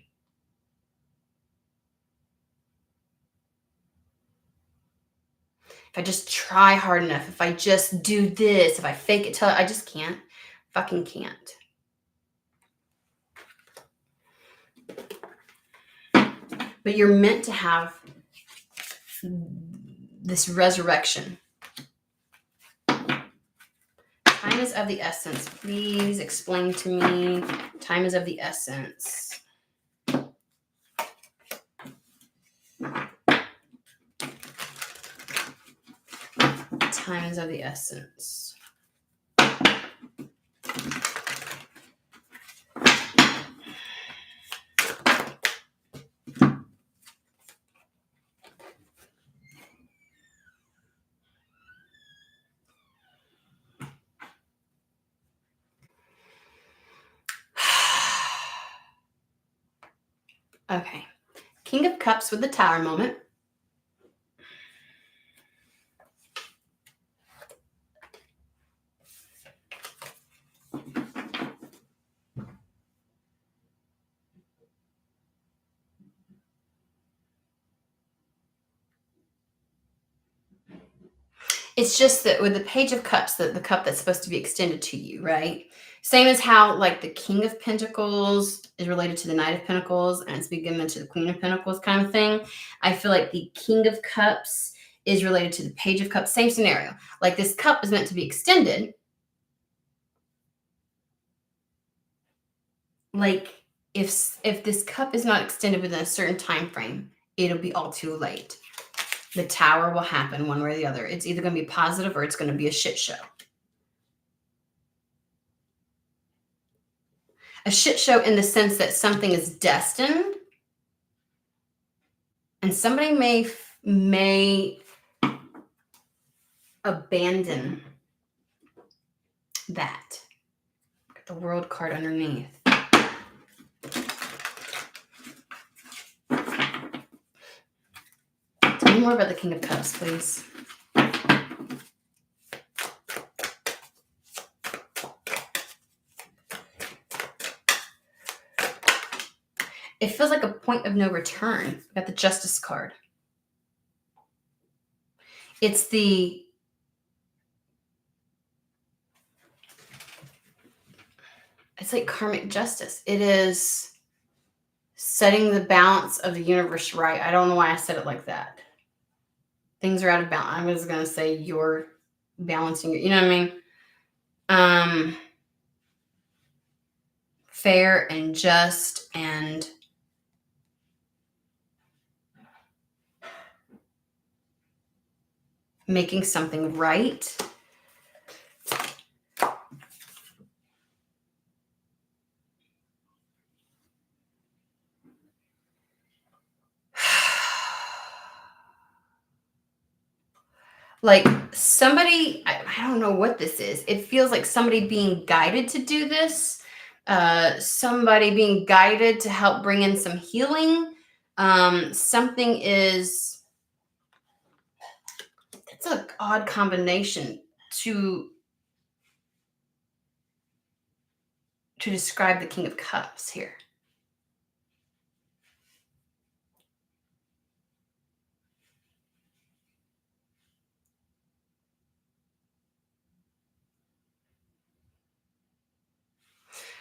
A: If I just try hard enough, if I just do this, if I fake it till I just can't, fucking can't. But you're meant to have this resurrection. Time is of the essence. Please explain to me. Time is of the essence. Time is of the essence. Okay. King of Cups with the Tower moment. It's just that with the Page of Cups, the cup that's supposed to be extended to you, right? Same as how like the King of Pentacles is related to the Knight of Pentacles and it's being given to the Queen of Pentacles kind of thing. I feel like the King of Cups is related to the Page of Cups. Same scenario. Like this cup is meant to be extended. Like if this cup is not extended within a certain time frame, it'll be all too late. The Tower will happen one way or the other. It's either going to be positive or it's going to be a shit show. A shit show in the sense that something is destined and somebody may abandon that. Get the World card underneath. Tell me more about the King of Cups, please. It feels like a point of no return. We got the Justice card. It's like karmic justice. It is setting the balance of the universe right. I don't know why I said it like that. Things are out of balance. I was going to say you're balancing, you know what I mean? Fair and just and making something right. Like somebody, I don't know what this is. It feels like somebody being guided to do this. Somebody being guided to help bring in some healing. Something is, it's an odd combination to describe the King of Cups here.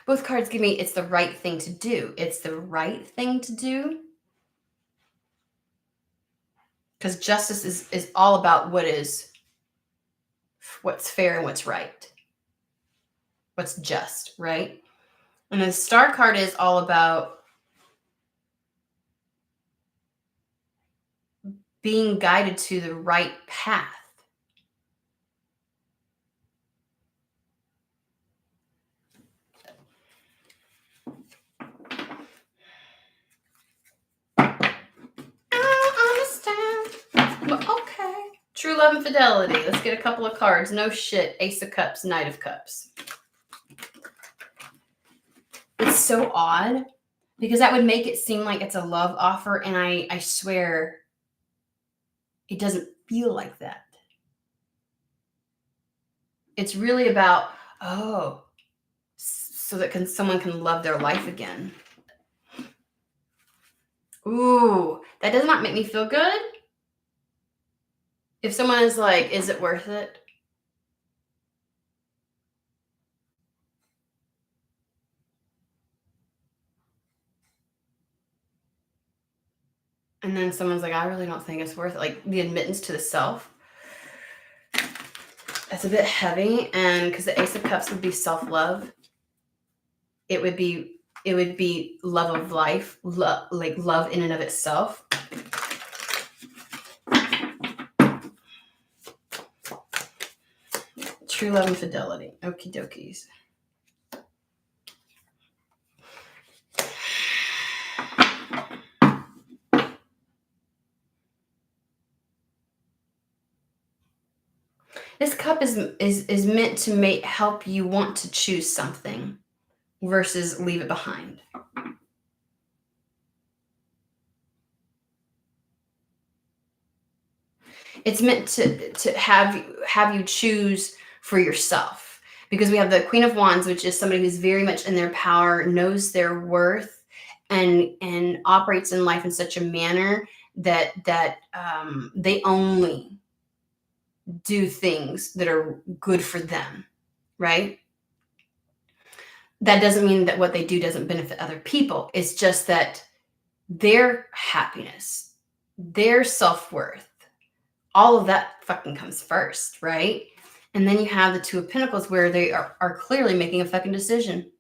A: Both cards give me it's the right thing to do. It's the right thing to do. Because justice is all about what's fair and what's right. What's just, right? And the Star card is all about being guided to the right path. Okay. True love and fidelity. Let's get a couple of cards. No shit. Ace of Cups, Knight of Cups. It's so odd because that would make it seem like it's a love offer. And I swear it doesn't feel like that. It's really about, so that someone can love their life again. Ooh, that does not make me feel good. If someone is like, is it worth it? And then someone's like, I really don't think it's worth it. Like the admittance to the self. That's a bit heavy. And because the Ace of Cups would be self-love. It would be love of life, like love in and of itself. True love and fidelity. Okie dokies. This cup is meant to help you want to choose something versus leave it behind. It's meant to have you choose for yourself, because we have the Queen of Wands, which is somebody who's very much in their power, knows their worth, and operates in life in such a manner that they only do things that are good for them, right? That doesn't mean that what they do doesn't benefit other people. It's just that their happiness, their self-worth, all of that fucking comes first, right? And then you have the Two of Pentacles, where they are clearly making a fucking decision.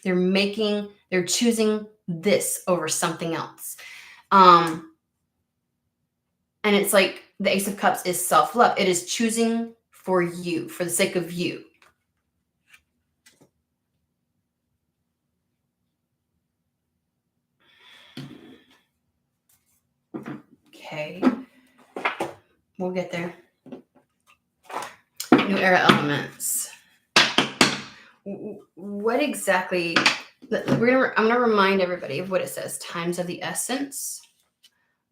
A: They're choosing this over something else. And it's like the Ace of Cups is self-love. It is choosing for you, for the sake of you. Okay. We'll get there. New era elements. What exactly? I'm going to remind everybody of what it says. Times of the essence,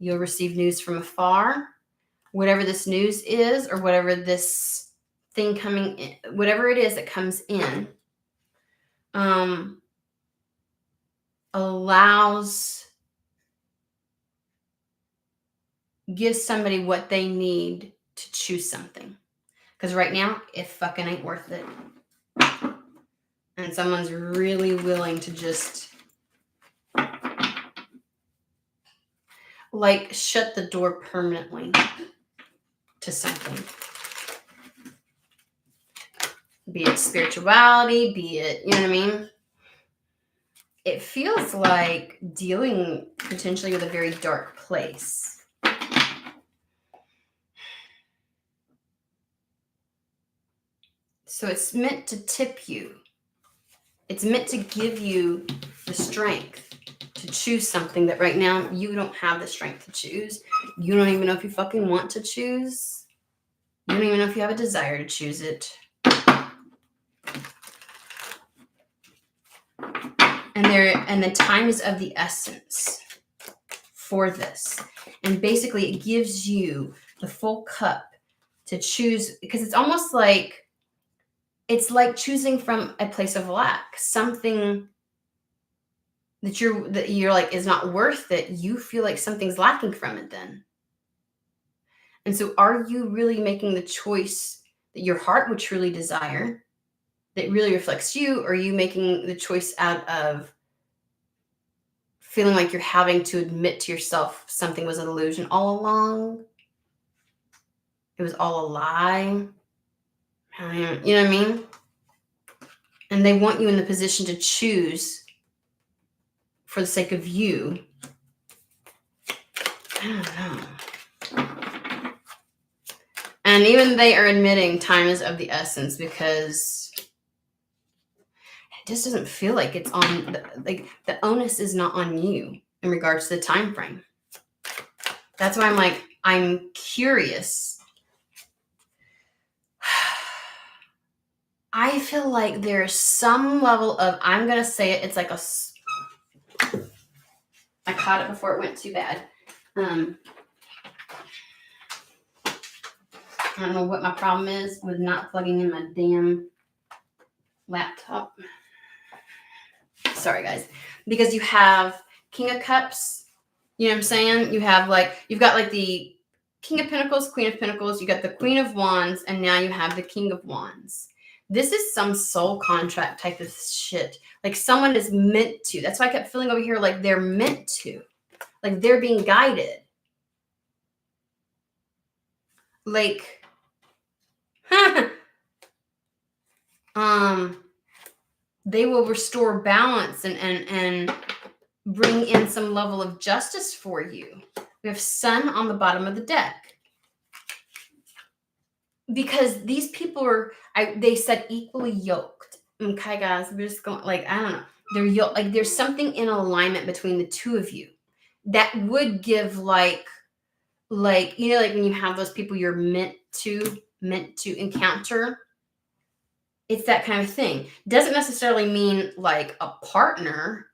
A: You'll receive news from afar. Whatever this news is, or whatever this thing coming in, whatever it is that comes in, gives somebody what they need to choose something. Because right now, it fucking ain't worth it. And someone's really willing to just like shut the door permanently to something. Be it spirituality, be it, you know what I mean? It feels like dealing potentially with a very dark place. So it's meant to tip you. It's meant to give you the strength to choose something that right now you don't have the strength to choose. You don't even know if you fucking want to choose. You don't even know if you have a desire to choose it. And the time is of the essence for this. And basically it gives you the full cup to choose, because it's almost like, it's like choosing from a place of lack, something that you're like is not worth it. You feel like something's lacking from it then. And so are you really making the choice that your heart would truly desire, that really reflects you, or are you making the choice out of feeling like you're having to admit to yourself something was an illusion all along? It was all a lie. You know what I mean? And they want you in the position to choose for the sake of you. I don't know. And even they are admitting time is of the essence, because it just doesn't feel like it's on, the onus is not on you in regards to the time frame. That's why I'm like, I'm curious. I feel like there's some level of, I'm going to say it, it's like I caught it before it went too bad. I don't know what my problem is with not plugging in my damn laptop. Sorry, guys. Because you have King of Cups. You know what I'm saying? You've got like the King of Pentacles, Queen of Pentacles. You got the Queen of Wands, and now you have the King of Wands. This is some soul contract type of shit. Like someone is meant to. That's why I kept feeling over here like they're meant to. Like they're being guided. Like, they will restore balance and bring in some level of justice for you. We have Sun on the bottom of the deck. Because these people they said equally yoked. Okay, guys, we're just going, like, I don't know. They're yoked. Like, there's something in alignment between the two of you that would give like, you know, like when you have those people you're meant to encounter. It's that kind of thing. Doesn't necessarily mean like a partner,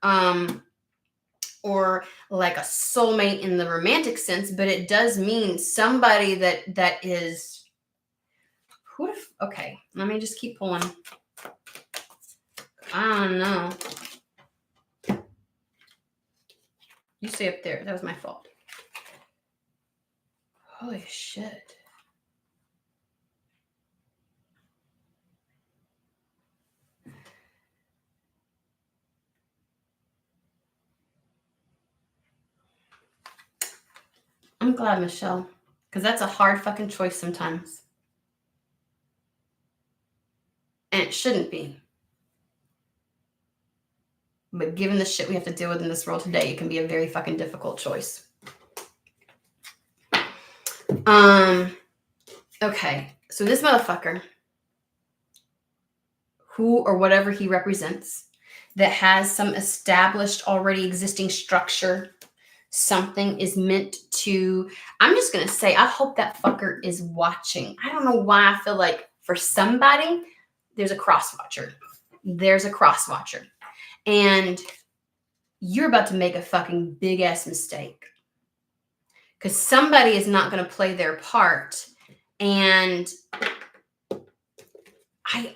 A: or like a soulmate in the romantic sense, but it does mean somebody that is. Okay, let me just keep pulling. I don't know. You stay up there. That was my fault. Holy shit. I'm glad, Michelle, because that's a hard fucking choice sometimes. And it shouldn't be. But given the shit we have to deal with in this world today, it can be a very fucking difficult choice. Okay, so this motherfucker, who or whatever he represents, that has some established, already existing structure, something is meant to, I'm just going to say, I hope that fucker is watching. I don't know why I feel like for somebody, there's a cross-watcher. And you're about to make a fucking big-ass mistake. because somebody is not going to play their part. And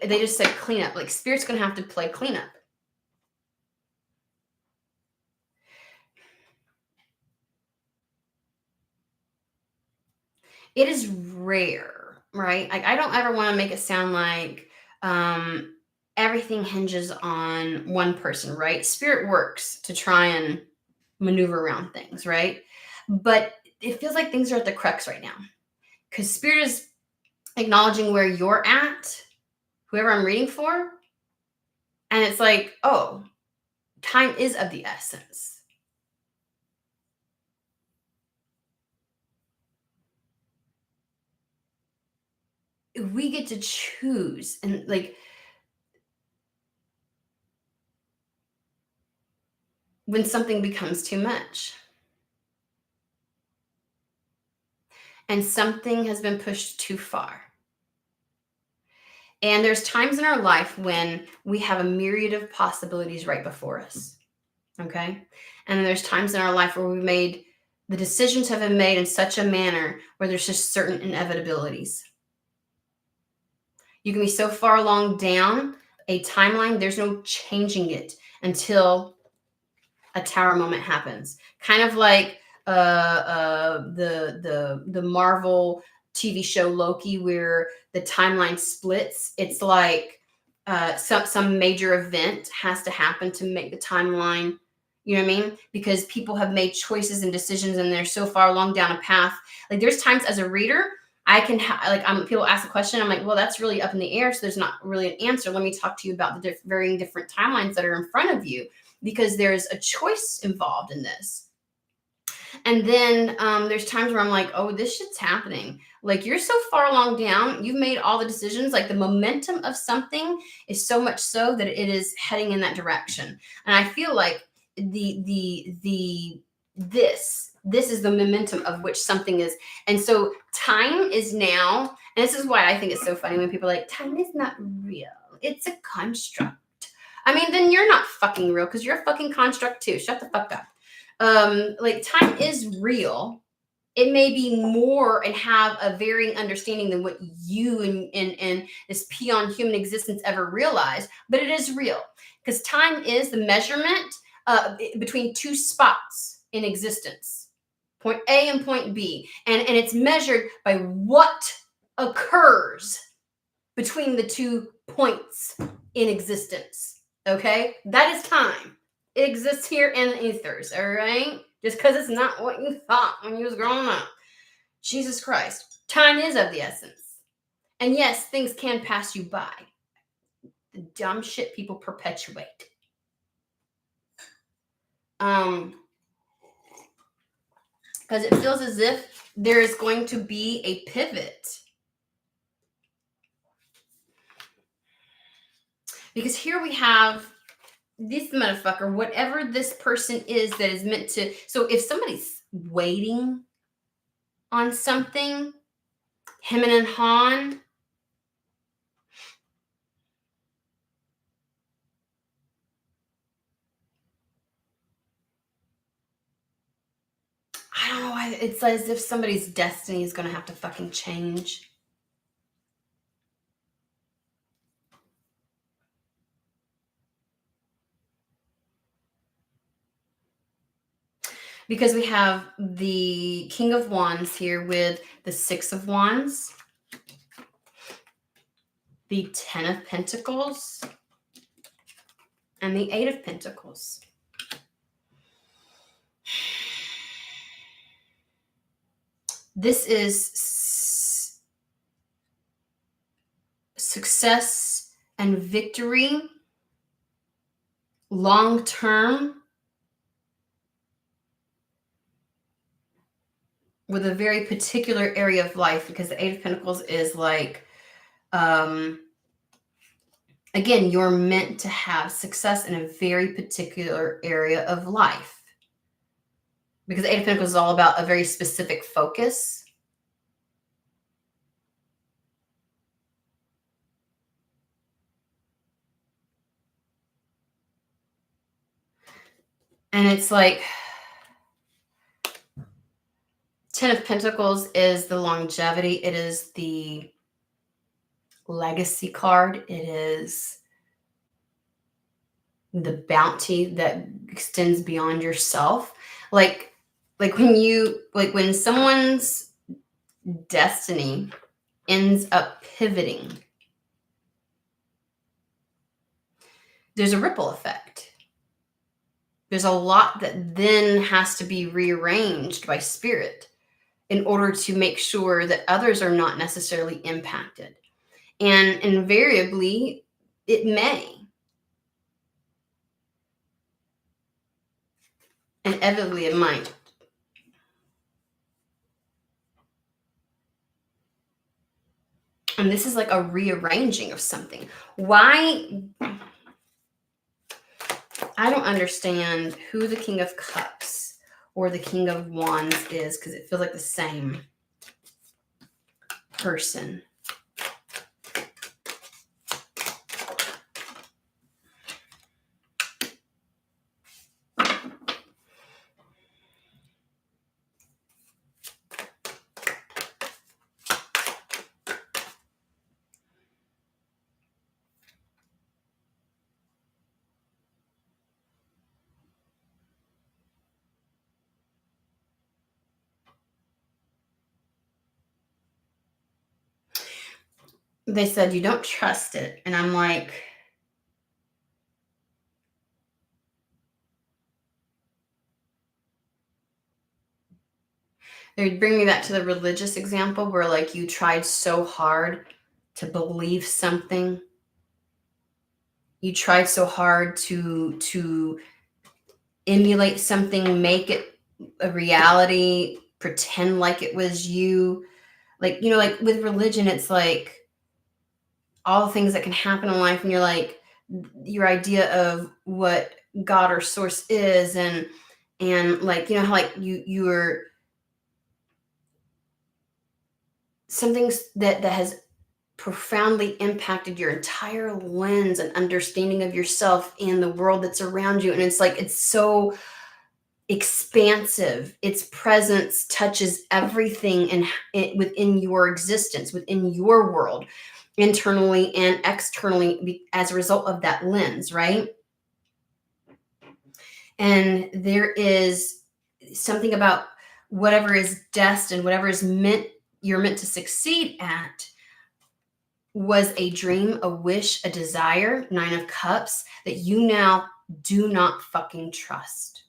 A: they just said cleanup. Like, Spirit's going to have to play cleanup. It is rare, right? Like, I don't ever want to make it sound like everything hinges on one person, right? Spirit works to try and maneuver around things, right? But it feels like things are at the crux right now, because Spirit is acknowledging where you're at, whoever I'm reading for. And it's like, oh, time is of the essence. We get to choose, and like, when something becomes too much and something has been pushed too far. And there's times in our life when we have a myriad of possibilities right before us. Okay. And then there's times in our life where the decisions have been made in such a manner where there's just certain inevitabilities. You can be so far along down a timeline, there's no changing it until a tower moment happens. Kind of like the Marvel TV show Loki, where the timeline splits. It's like some major event has to happen to make the timeline. You know what I mean? Because people have made choices and decisions, and they're so far along down a path. Like, there's times as a reader, I can people ask a question. I'm like, well, that's really up in the air, so there's not really an answer. Let me talk to you about the varying different timelines that are in front of you, because there's a choice involved in this. And then there's times where I'm like, oh, this shit's happening. Like, you're so far along down, you've made all the decisions. Like, the momentum of something is so much so that it is heading in that direction. And I feel like this is the momentum of which something is. And so time is now, and this is why I think it's so funny when people are like, time is not real, it's a construct. I mean, then you're not fucking real, because you're a fucking construct too. Shut the fuck up. Like, time is real. It may be more and have a varying understanding than what you and this peon human existence ever realized, but it is real, because time is the measurement between two spots in existence, point A and point B, and it's measured by what occurs between the 2 points in existence. Okay, that is time. It exists here in the ethers, all right? Just because it's not what you thought when you was growing up. Jesus Christ. Time is of the essence. And yes, things can pass you by. The dumb shit people perpetuate. Because it feels as if there is going to be a pivot. Because here we have this motherfucker, whatever this person is that is meant to. So if somebody's waiting on something, him and Han, I don't know why it's as if somebody's destiny is going to have to fucking change. Because we have the King of Wands here with the Six of Wands, the Ten of Pentacles, and the Eight of Pentacles. This is success and victory, long term, with a very particular area of life, because the Eight of Pentacles is like, again, you're meant to have success in a very particular area of life, because the Eight of Pentacles is all about a very specific focus. And it's like, Ten of Pentacles is the longevity. It is the legacy card. It is the bounty that extends beyond yourself. Like when someone's destiny ends up pivoting, there's a ripple effect. There's a lot that then has to be rearranged by spirit in order to make sure that others are not necessarily impacted. And invariably, it may. Inevitably, it might. And this is like a rearranging of something. Why? I don't understand who the King of Cups or the King of Wands is, because it feels like the same person. They said you don't trust it. And I'm like, they would bring me back to the religious example where like you tried so hard to believe something. You tried so hard to emulate something, make it a reality, pretend like it was you. Like, like with religion, it's like all the things that can happen in life, and you're like, your idea of what God or source is, and like, how like you're something that has profoundly impacted your entire lens and understanding of yourself and the world that's around you. And it's like, it's so expansive. Its presence touches everything within your existence, within your world, internally and externally, as a result of that lens, right? And there is something about whatever is destined, whatever is you're meant to succeed at, was a dream, a wish, a desire, 9 of Cups, that you now do not fucking trust.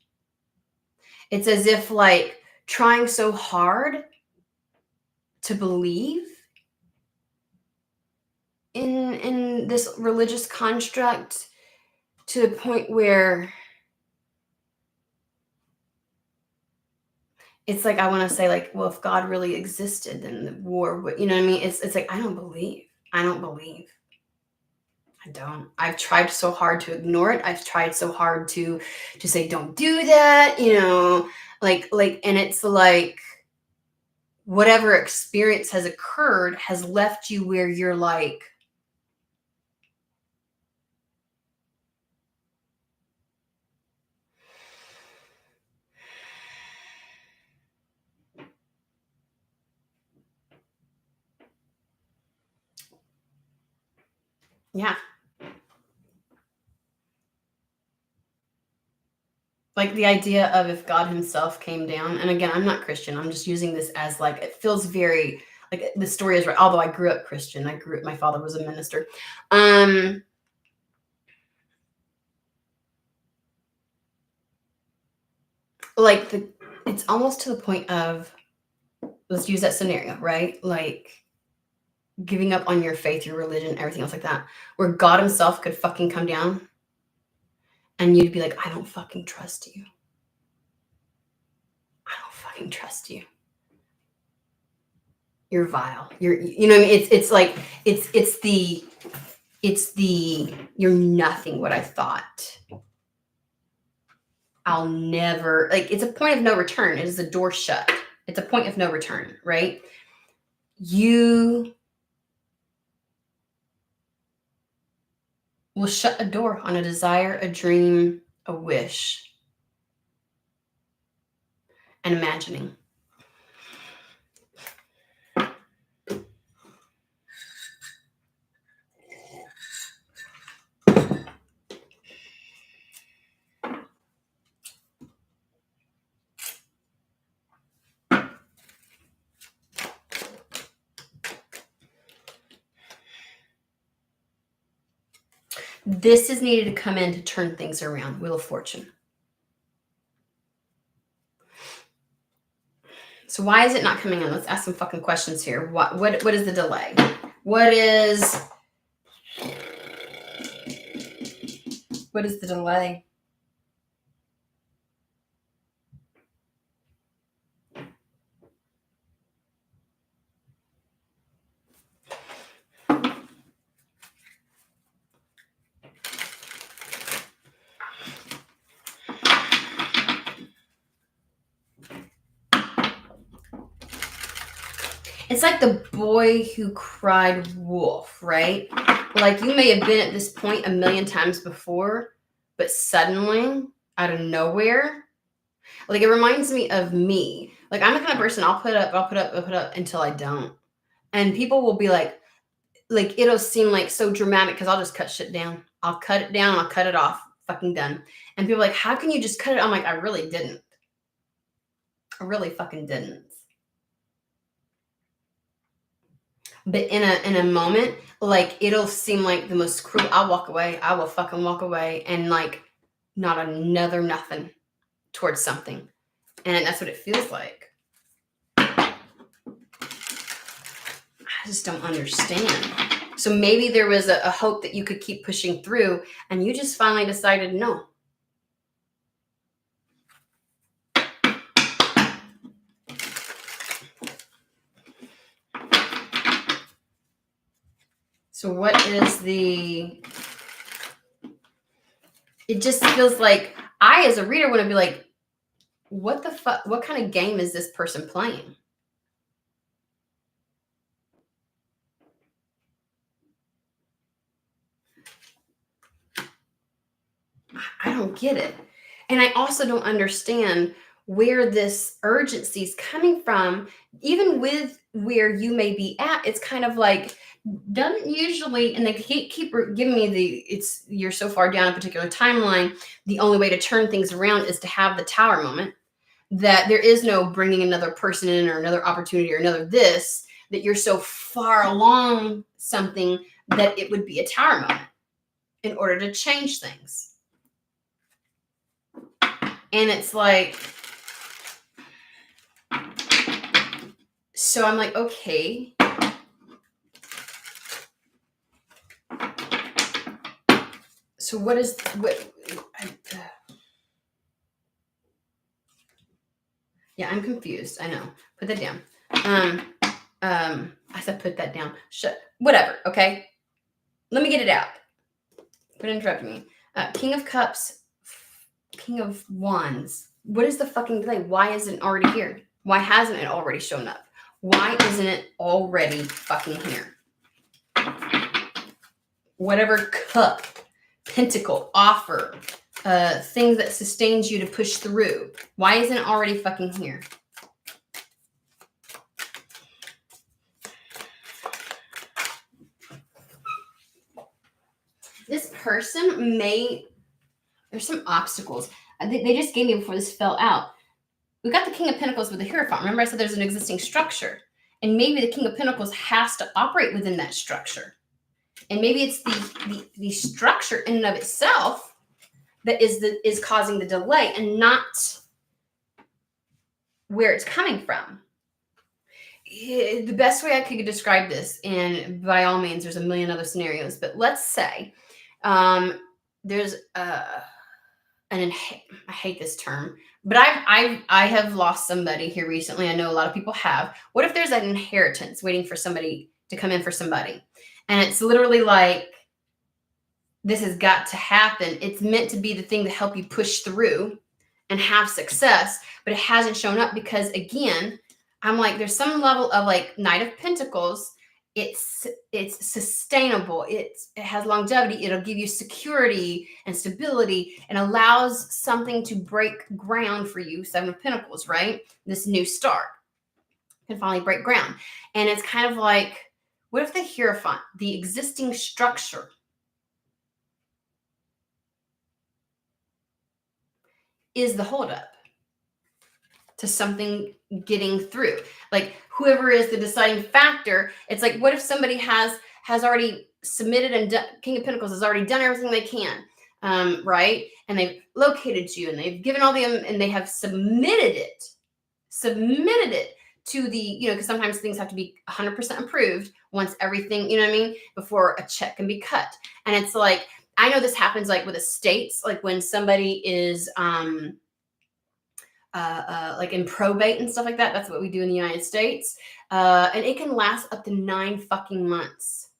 A: It's as if like trying so hard to believe in this religious construct to the point where it's like, I want to say like, well, if God really existed, then the war would, you know what I mean? It's like, I don't believe. I don't. I've tried so hard to ignore it. I've tried so hard to say, don't do that, like, and it's like, whatever experience has occurred has left you where you're like, yeah. Like the idea of if God himself came down, and again, I'm not Christian. I'm just using this as like, it feels very like the story is right. Although I grew up Christian, my father was a minister. Like it's almost to the point of, let's use that scenario, right? Like giving up on your faith, your religion, everything else like that, where God himself could fucking come down and you'd be like, I don't fucking trust you. I don't fucking trust you. You're vile. You know what I mean? It's like, it's the, you're nothing what I thought. I'll never, like, it's a point of no return. It is a door shut. It's a point of no return, right? You will shut a door on a desire, a dream, a wish, and imagining. This is needed to come in to turn things around. Wheel of Fortune. So why is it not coming in? Let's ask some fucking questions here. What is the delay? What is the delay? It's like the boy who cried wolf, right? Like you may have been at this point a million times before, but suddenly, out of nowhere, like it reminds me of me. Like I'm the kind of person I'll put up until I don't. And people will be like it'll seem like so dramatic because I'll just cut shit down. I'll cut it down, I'll cut it off, fucking done. And people are like, how can you just cut it? I'm like, I really didn't. I really fucking didn't. But in a moment, like it'll seem like the most cruel. I'll walk away. I will fucking walk away, and like not another nothing towards something, and that's what it feels like. I just don't understand. So maybe there was a hope that you could keep pushing through, and you just finally decided no. So what is the... It just feels like I, as a reader, want to be like, what the fuck? What kind of game is this person playing? I don't get it. And I also don't understand where this urgency is coming from, even with where you may be at. It's kind of like, doesn't usually, and they keep giving me you're so far down a particular timeline, the only way to turn things around is to have the tower moment, that there is no bringing another person in or another opportunity or another this, that you're so far along something that it would be a tower moment in order to change things. And it's like, so I'm like, okay. So what is, yeah, I'm confused. I know. Put that down. I said put that down. Whatever, okay? Let me get it out. Quit interrupting me. King of Cups, King of Wands. What is the fucking delay? Why isn't it already here? Why hasn't it already shown up? Why isn't it already fucking here? Whatever cup, pentacle, offer, thing that sustains you to push through. Why isn't it already fucking here? This person there's some obstacles. They just gave me before this fell out. We got the King of Pentacles with the Hierophant. Remember I said there's an existing structure. And maybe the King of Pentacles has to operate within that structure. And maybe it's the structure in and of itself that is causing the delay and not where it's coming from. The best way I could describe this, and by all means, there's a million other scenarios, but let's say there's I hate this term, but I have lost somebody here recently. I know a lot of people have. What if there's an inheritance waiting for somebody to come in for somebody? And it's literally like, this has got to happen. It's meant to be the thing to help you push through and have success, but it hasn't shown up because, again, I'm like, there's some level of like Knight of Pentacles. It's sustainable. It has longevity. It'll give you security and stability and allows something to break ground for you. Seven of Pentacles, right? This new start can finally break ground. And it's kind of like, what if the Hierophant, the existing structure, is the holdup to something getting through? Like whoever is the deciding factor, it's like, what if somebody has already submitted and King of Pentacles has already done everything they can, right? And they've located you and they've given all the, and they have submitted it to the, because sometimes things have to be 100% approved once everything, you know what I mean, before a check can be cut. And it's like, I know this happens like with estates, like when somebody is like in probate and stuff like that. That's what we do in the United States. And it can last up to 9 fucking months.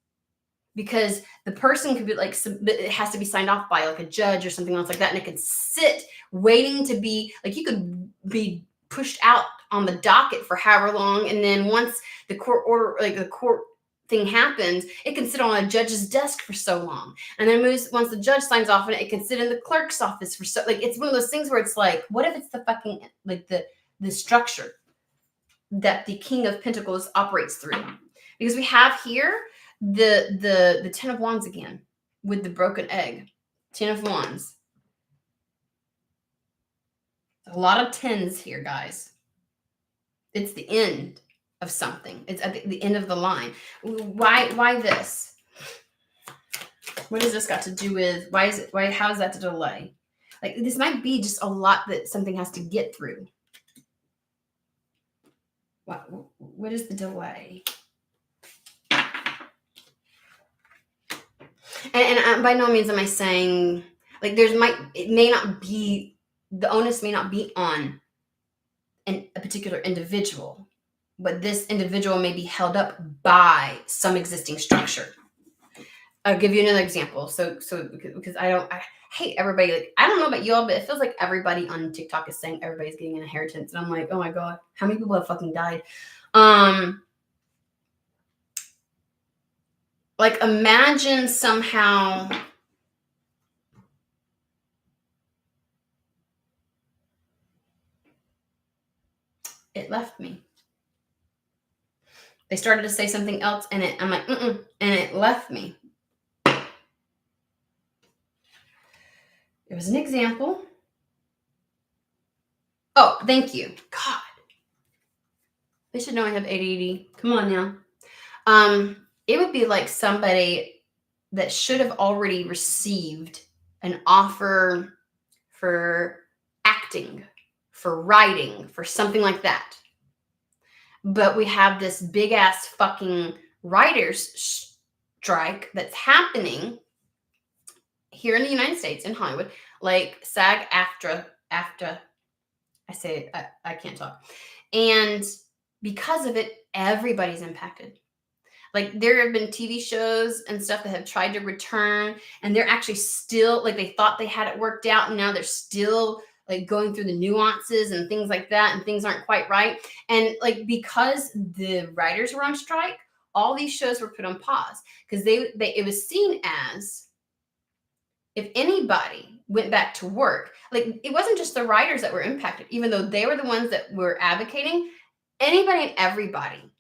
A: Because the person could be like, it has to be signed off by like a judge or something else like that. And it could sit waiting to be, like, you could be pushed out on the docket for however long. And then once the court order, like the court thing happens, it can sit on a judge's desk for so long. And then once the judge signs off on it, it can sit in the clerk's office for so, like, it's one of those things where it's like, what if it's the fucking, like the structure that the King of Pentacles operates through? Because we have here the 10 of Wands again with the broken egg. 10 of Wands. A lot of 10s here, guys. It's the end of something. It's at the end of the line. Why this? What has this got to do with, how is that to delay? Like, this might be just a lot that something has to get through. What is the delay? And by no means am I saying, like, it may not be, the onus may not be on a particular individual, but this individual may be held up by some existing structure. I'll give you another example. So because I hate everybody. Like, I don't know about y'all, but it feels like everybody on TikTok is saying everybody's getting an inheritance. And I'm like, oh my God, how many people have fucking died? Like, imagine somehow it left me. They started to say something else and I'm like, and it left me. It was an example. Oh, thank you. God. They should know I have ADD. Come on now. It would be like somebody that should have already received an offer for acting, for writing, for something like that. But we have this big ass fucking writers strike that's happening here in the United States, in Hollywood, like SAG-AFTRA. I can't talk. And because of it, everybody's impacted. Like, there have been TV shows and stuff that have tried to return, and they're actually still, like, they thought they had it worked out, and now they're still, like, going through the nuances and things like that, and things aren't quite right. And, like, because the writers were on strike, all these shows were put on pause because it was seen as, if anybody went back to work, like, it wasn't just the writers that were impacted, even though they were the ones that were advocating. Anybody and everybody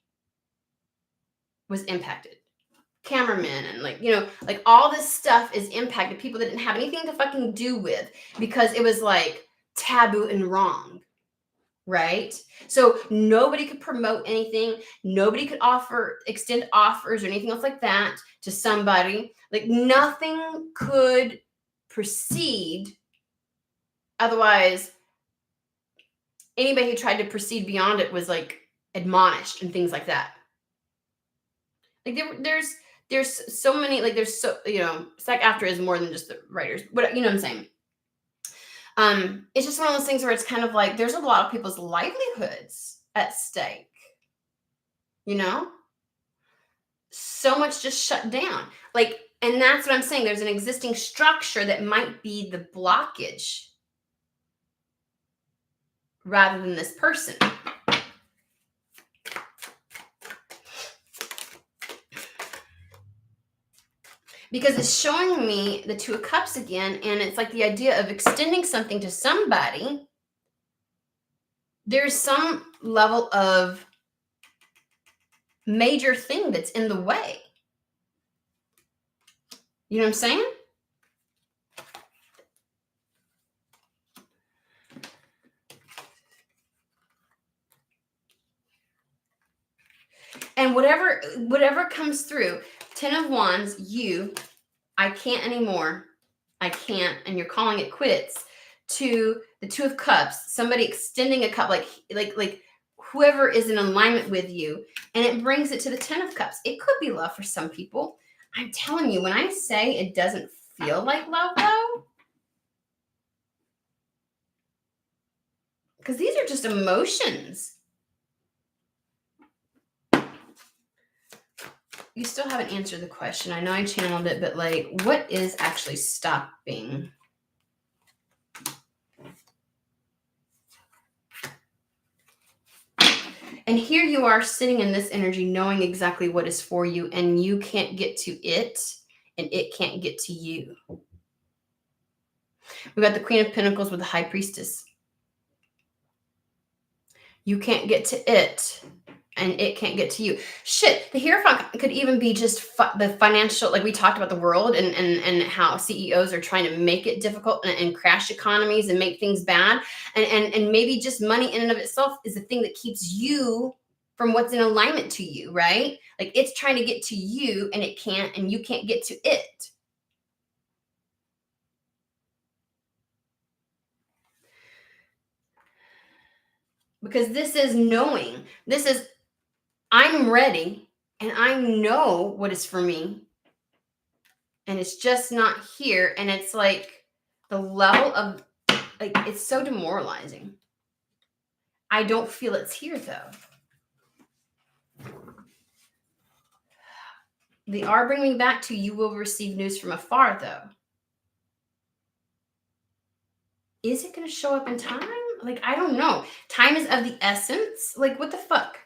A: was impacted. Cameramen and, like, like, all this stuff is impacted. People that didn't have anything to fucking do with, because it was like taboo and wrong, right? So nobody could promote anything. Nobody could extend offers or anything else like that to somebody. Like, nothing could proceed. Otherwise, anybody who tried to proceed beyond it was, like, admonished and things like that. Like, there's so many, like, there's so, SAG-AFTRA is more than just the writers, but you know what I'm saying? It's just one of those things where it's kind of like, there's a lot of people's livelihoods at stake, so much just shut down. Like, and that's what I'm saying. There's an existing structure that might be the blockage rather than this person. Because it's showing me the Two of Cups again, and it's like the idea of extending something to somebody. There's some level of major thing that's in the way. You know what I'm saying? And whatever comes through, Ten of Wands, I can't anymore. I can't, and you're calling it quits. To the Two of Cups, somebody extending a cup, like whoever is in alignment with you, and it brings it to the Ten of Cups. It could be love for some people. I'm telling you, when I say it doesn't feel like love, though, because these are just emotions. You still haven't answered the question. I know I channeled it, but like, what is actually stopping? And here you are sitting in this energy, knowing exactly what is for you, and you can't get to it, and it can't get to you. We got the Queen of Pentacles with the High Priestess. You can't get to it, and it can't get to you. Shit, the Hierophant could even be just the financial, like we talked about the world and how CEOs are trying to make it difficult and crash economies and make things bad. And maybe just money in and of itself is the thing that keeps you from what's in alignment to you, right? Like it's trying to get to you and it can't, and you can't get to it. Because this is knowing. This is, I'm ready and I know what is for me. And it's just not here. And it's like the level of, like, it's so demoralizing. I don't feel it's here though. They are bringing back to you will receive news from afar though. Is it going to show up in time? Like, I don't know. Time is of the essence. Like, what the fuck?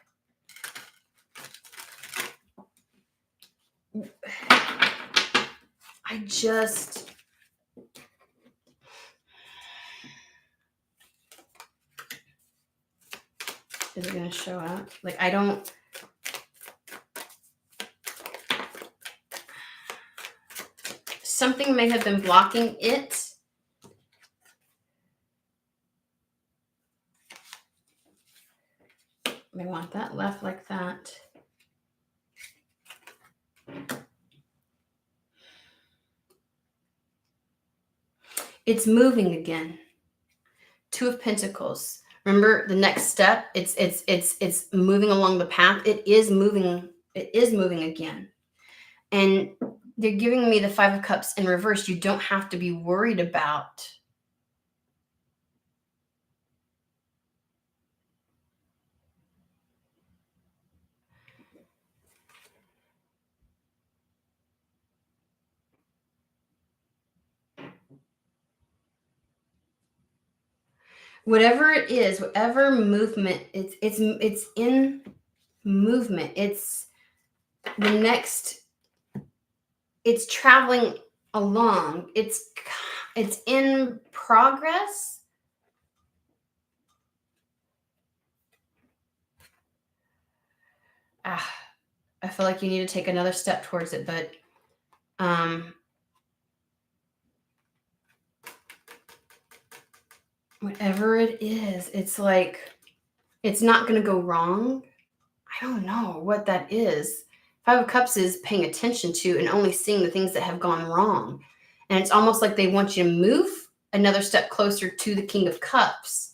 A: I just... Is it going to show up? Like, I don't... Something may have been blocking it. I want that left like that. It's moving again. Two of Pentacles. Remember the next step? It's moving along the path. It is moving. It is moving again. And they're giving me the Five of Cups in reverse. You don't have to be worried about whatever it is, whatever movement, it's in movement. It's the next, it's traveling along. It's in progress. I feel like you need to take another step towards it, but whatever it is, it's like, it's not going to go wrong. I don't know what that is. Five of Cups is paying attention to and only seeing the things that have gone wrong. And it's almost like they want you to move another step closer to the King of Cups,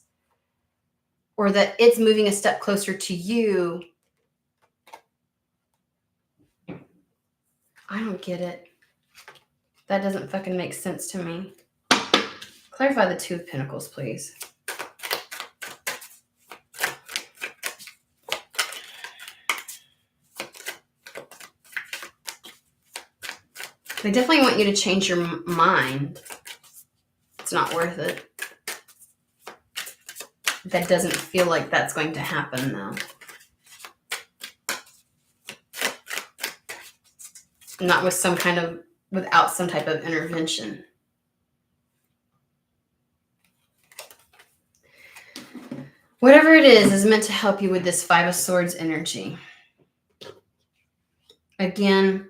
A: or that it's moving a step closer to you. I don't get it. That doesn't fucking make sense to me. Clarify the Two of Pentacles, please. They definitely want you to change your mind. It's not worth it. That doesn't feel like that's going to happen, though. Not with some kind of, without some type of intervention. Whatever it is meant to help you with this Five of Swords energy. Again,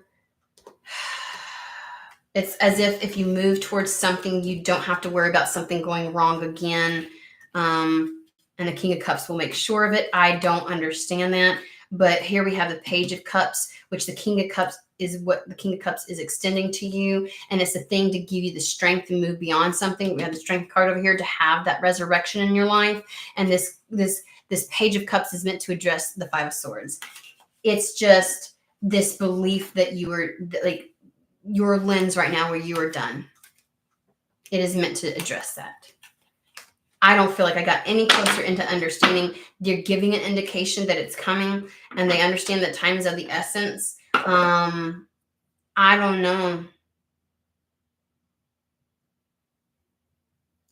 A: it's as if you move towards something, you don't have to worry about something going wrong again. And the King of Cups will make sure of it. I don't understand that. But here we have the Page of Cups, which the King of Cups is what the King of Cups is extending to you. And it's a thing to give you the strength to move beyond something. We have the Strength card over here to have that resurrection in your life. And this Page of Cups is meant to address the Five of Swords. It's just this belief that you are, like, your lens right now where you are done. It is meant to address that. I don't feel like I got any closer into understanding. They're giving an indication that it's coming, and they understand that time is of the essence. I don't know.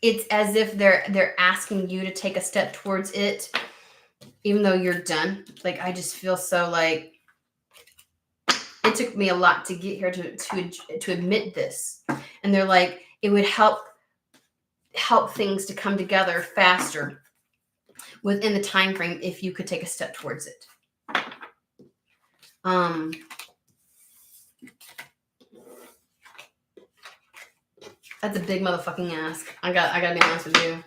A: It's as if they're asking you to take a step towards it, even though you're done. Like, I just feel so like it took me a lot to get here to admit this. And they're like, it would help things to come together faster within the time frame if you could take a step towards it. That's a big motherfucking ask. I gotta be honest with you.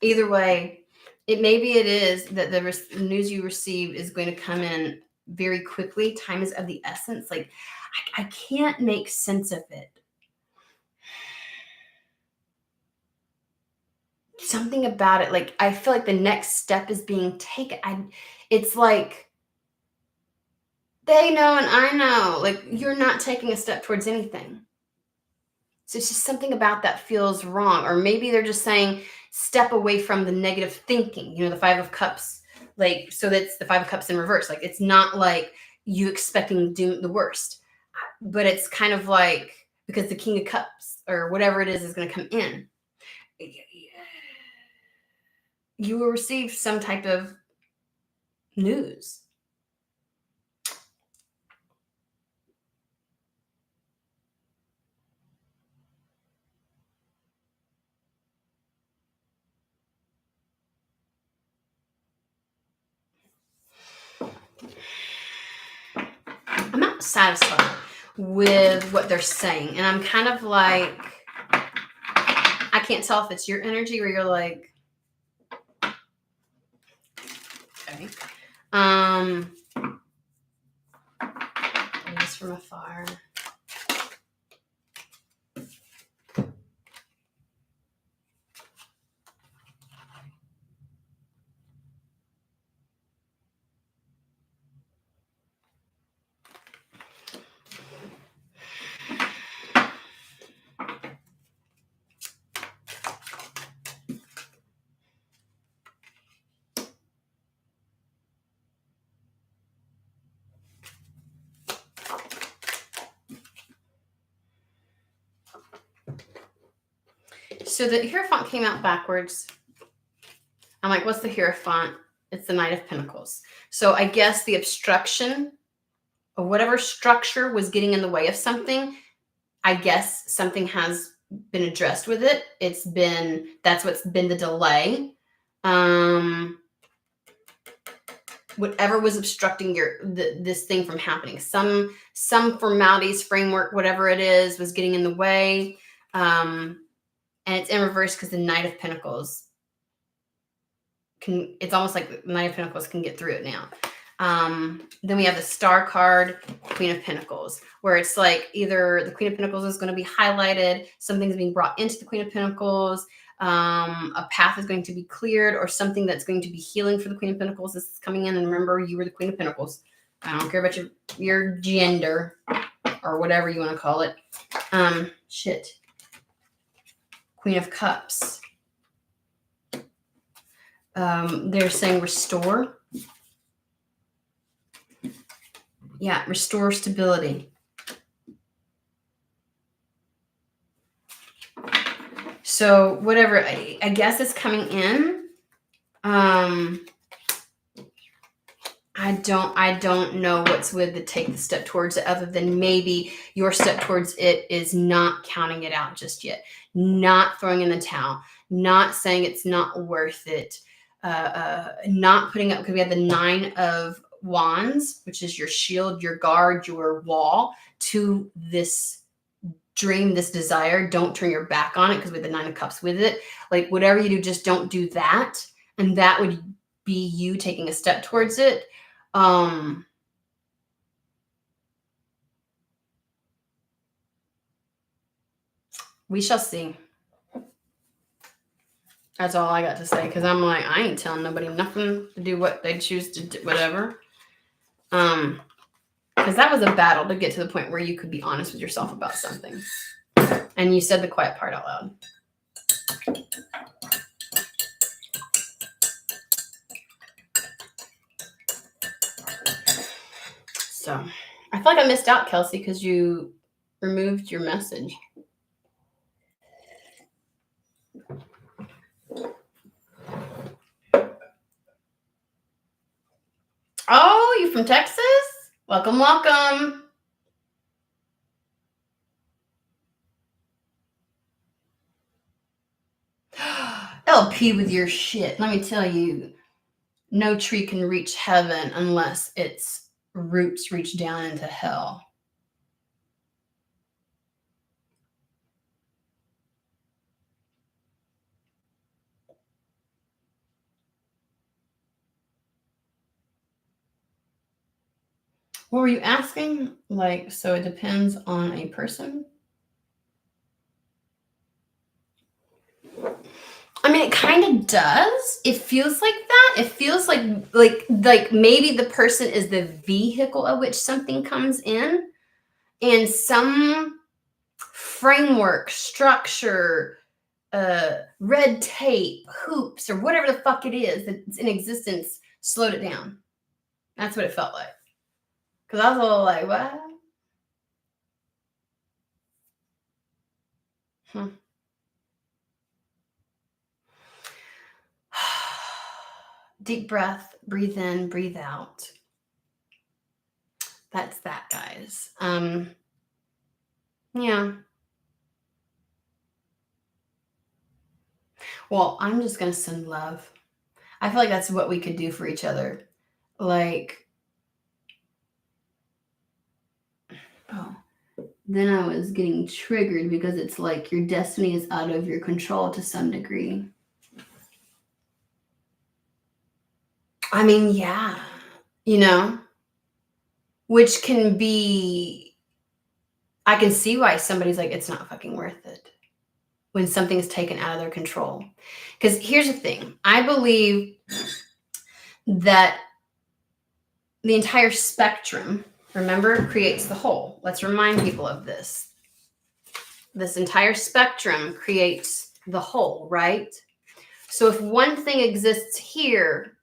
A: Either way, maybe it is that the news you receive is going to come in very quickly. Time is of the essence. Like, I can't make sense of it. Something about it, like, I feel like the next step is being taken. It's like they know and I know, like, you're not taking a step towards anything. So it's just something about that feels wrong. Or maybe they're just saying, step away from the negative thinking. You know, the Five of Cups, like, so that's the Five of Cups in reverse. Like, it's not like you expecting the worst, but it's kind of like, because the King of Cups or whatever it is going to come in, you will receive some type of news. I'm not satisfied with what they're saying. And I'm kind of like, I can't tell if it's your energy or you're like, okay. Just from afar. So the Hierophant came out backwards. I'm like, what's the Hierophant? It's the Knight of Pentacles. So I guess the obstruction or whatever structure was getting in the way of something, I guess something has been addressed with it. That's what's been the delay. Whatever was obstructing this thing from happening, some formalities, framework, whatever it is, was getting in the way. And it's in reverse because the Knight of Pentacles it's almost like the Knight of Pentacles can get through it now. Then we have the Star card, Queen of Pentacles, where it's like either the Queen of Pentacles is going to be highlighted, something's being brought into the Queen of Pentacles, a path is going to be cleared, or something that's going to be healing for the Queen of Pentacles. This is coming in, and remember, you were the Queen of Pentacles. I don't care about your gender or whatever you want to call it. Queen of Cups. They're saying restore. Yeah, restore stability. So whatever, I guess it's coming in. I don't know what's with the take the step towards it, other than maybe your step towards it is not counting it out just yet, not throwing in the towel, not saying it's not worth it, not putting up, because we have the Nine of Wands, which is your shield, your guard, your wall to this dream, this desire, don't turn your back on it, because with the 9 of Cups with it, like whatever you do, just don't do that. And that would be you taking a step towards it. We shall see. That's all I got to say, because I'm like, I ain't telling nobody nothing to do what they choose to do, whatever. Because that was a battle to get to the point where you could be honest with yourself about something. And you said the quiet part out loud. So I feel like I missed out, Kelsey, because you removed your message. Oh, you from Texas? Welcome, welcome. LP with your shit. Let me tell you, no tree can reach heaven unless its roots reach down into hell. What were you asking? Like, so it depends on a person? I mean, it kind of does. It feels like that. It feels like maybe the person is the vehicle of which something comes in, and some framework, structure, red tape, hoops, or whatever the fuck it is that's in existence slowed it down. That's what it felt like. Because I was a little like, what? Deep breath, breathe in, breathe out. That's that, guys. Yeah. Well, I'm just going to send love. I feel like that's what we could do for each other. Like, oh, then I was getting triggered because it's like your destiny is out of your control to some degree. I mean, yeah, you know, which can be, I can see why somebody's like, it's not fucking worth it when something is taken out of their control. Because here's the thing. I believe that the entire spectrum, remember, creates the whole. Let's remind people of this. This entire spectrum creates the whole, right? So if one thing exists here,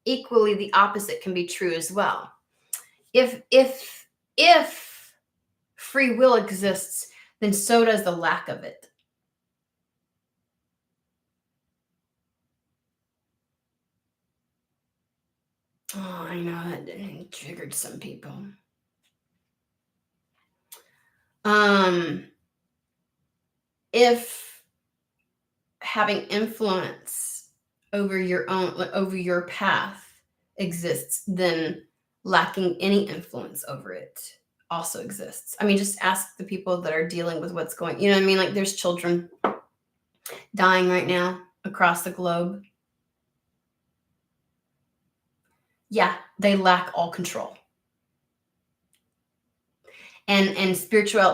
A: equally the opposite can be true as well. If free will exists, then so does the lack of it. Oh, I know that triggered some people. If having influence over your path exists, then lacking any influence over it also exists. I mean, just ask the people that are dealing with what's going, you know what I mean? Like, there's children dying right now across the globe. Yeah, they lack all control. And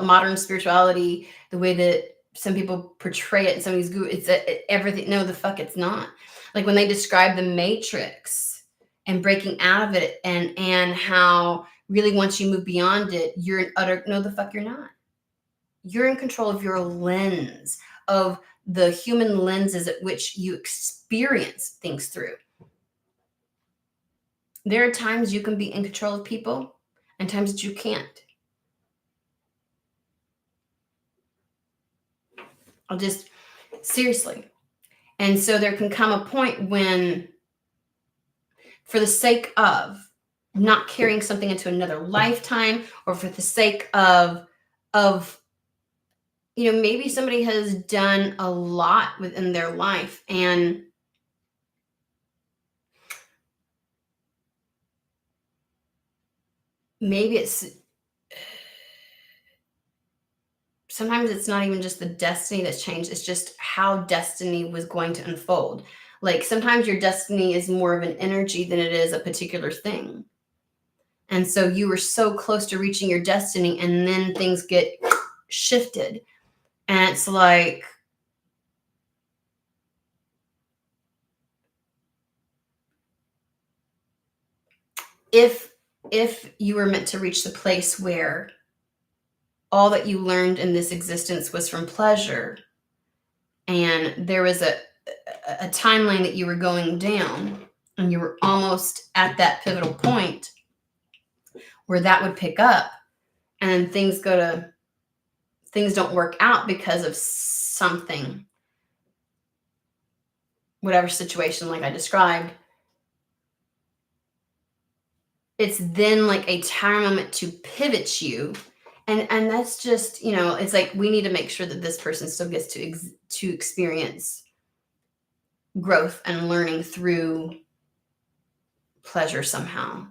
A: modern spirituality, the way that some people portray it in some of these it's everything. No, the fuck, it's not. Like when they describe the Matrix and breaking out of it, and how really once you move beyond it, you're in utter, no, the fuck, you're not. You're in control of your lens, of the human lenses at which you experience things through. There are times you can be in control of people and times that you can't. I'll just, seriously. And so there can come a point when, for the sake of not carrying something into another lifetime, or for the sake of, you know, maybe somebody has done a lot within their life, and maybe it's sometimes it's not even just the destiny that's changed. It's just how destiny was going to unfold. Like sometimes your destiny is more of an energy than it is a particular thing. And so you were so close to reaching your destiny and then things get shifted. And it's like, if you were meant to reach the place where all that you learned in this existence was from pleasure, and there was a timeline that you were going down, and you were almost at that pivotal point where that would pick up, and things don't work out because of something, whatever situation like I described, it's then like a time moment to pivot you. And that's just, it's like we need to make sure that this person still gets to experience growth and learning through pleasure somehow.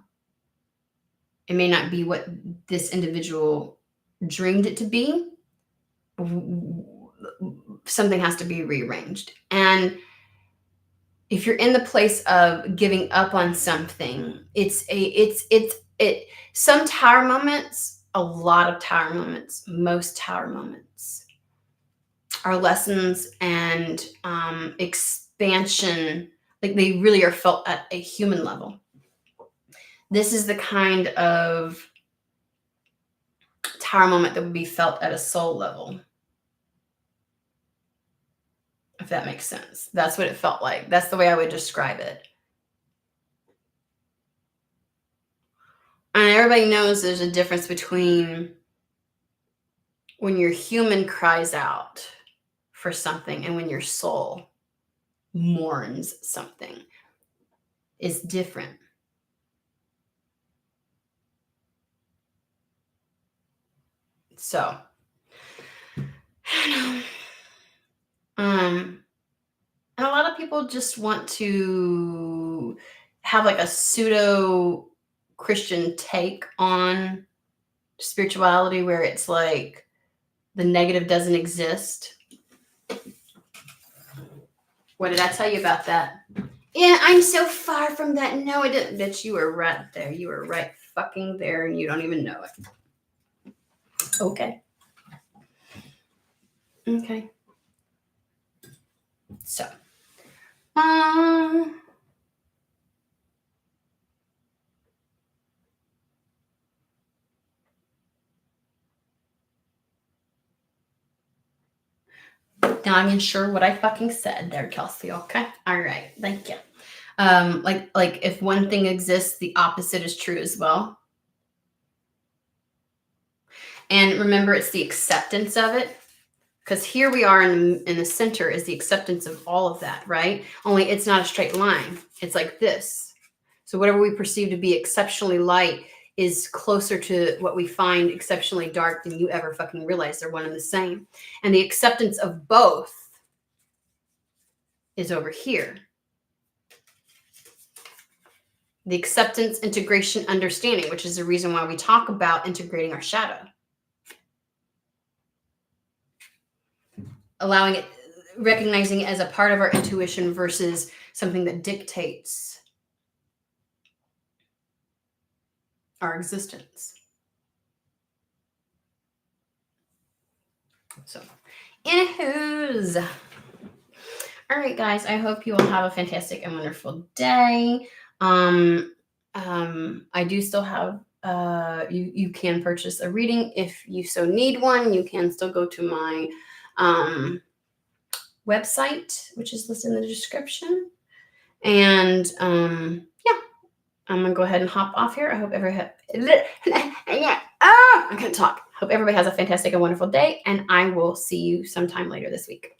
A: It may not be what this individual dreamed it to be. Something has to be rearranged. And if you're in the place of giving up on something, some tower moments, a lot of tower moments, most tower moments are lessons and expansion. Like they really are felt at a human level. This is the kind of tower moment that would be felt at a soul level. If that makes sense. That's what it felt like. That's the way I would describe it. And everybody knows there's a difference between when your human cries out for something and when your soul mourns something. Is different. So, I know. And a lot of people just want to have like a pseudo Christian take on spirituality where it's like the negative doesn't exist. What did I tell you about that? Yeah, I'm so far from that. No, I didn't. Bitch, you were right there. You were right fucking there and you don't even know it. Okay. Okay. So, now I'm unsure what I fucking said there, Kelsey. Okay. All right. Thank you. Like if one thing exists, the opposite is true as well. And remember, it's the acceptance of it. Because here we are in the center is the acceptance of all of that, right? Only it's not a straight line. It's like this. So whatever we perceive to be exceptionally light is closer to what we find exceptionally dark than you ever fucking realize. They're one and the same. And the acceptance of both is over here. The acceptance, integration, understanding, which is the reason why we talk about integrating our shadow. Allowing it, recognizing it as a part of our intuition versus something that dictates our existence. So, anywho's. All right, guys, I hope you all have a fantastic and wonderful day. I do still have, you can purchase a reading if you so need one. You can still go to my website, which is listed in the description. And yeah, I'm gonna go ahead and hop off here. I hope everybody I can't talk. Hope everybody has a fantastic and wonderful day, and I will see you sometime later this week.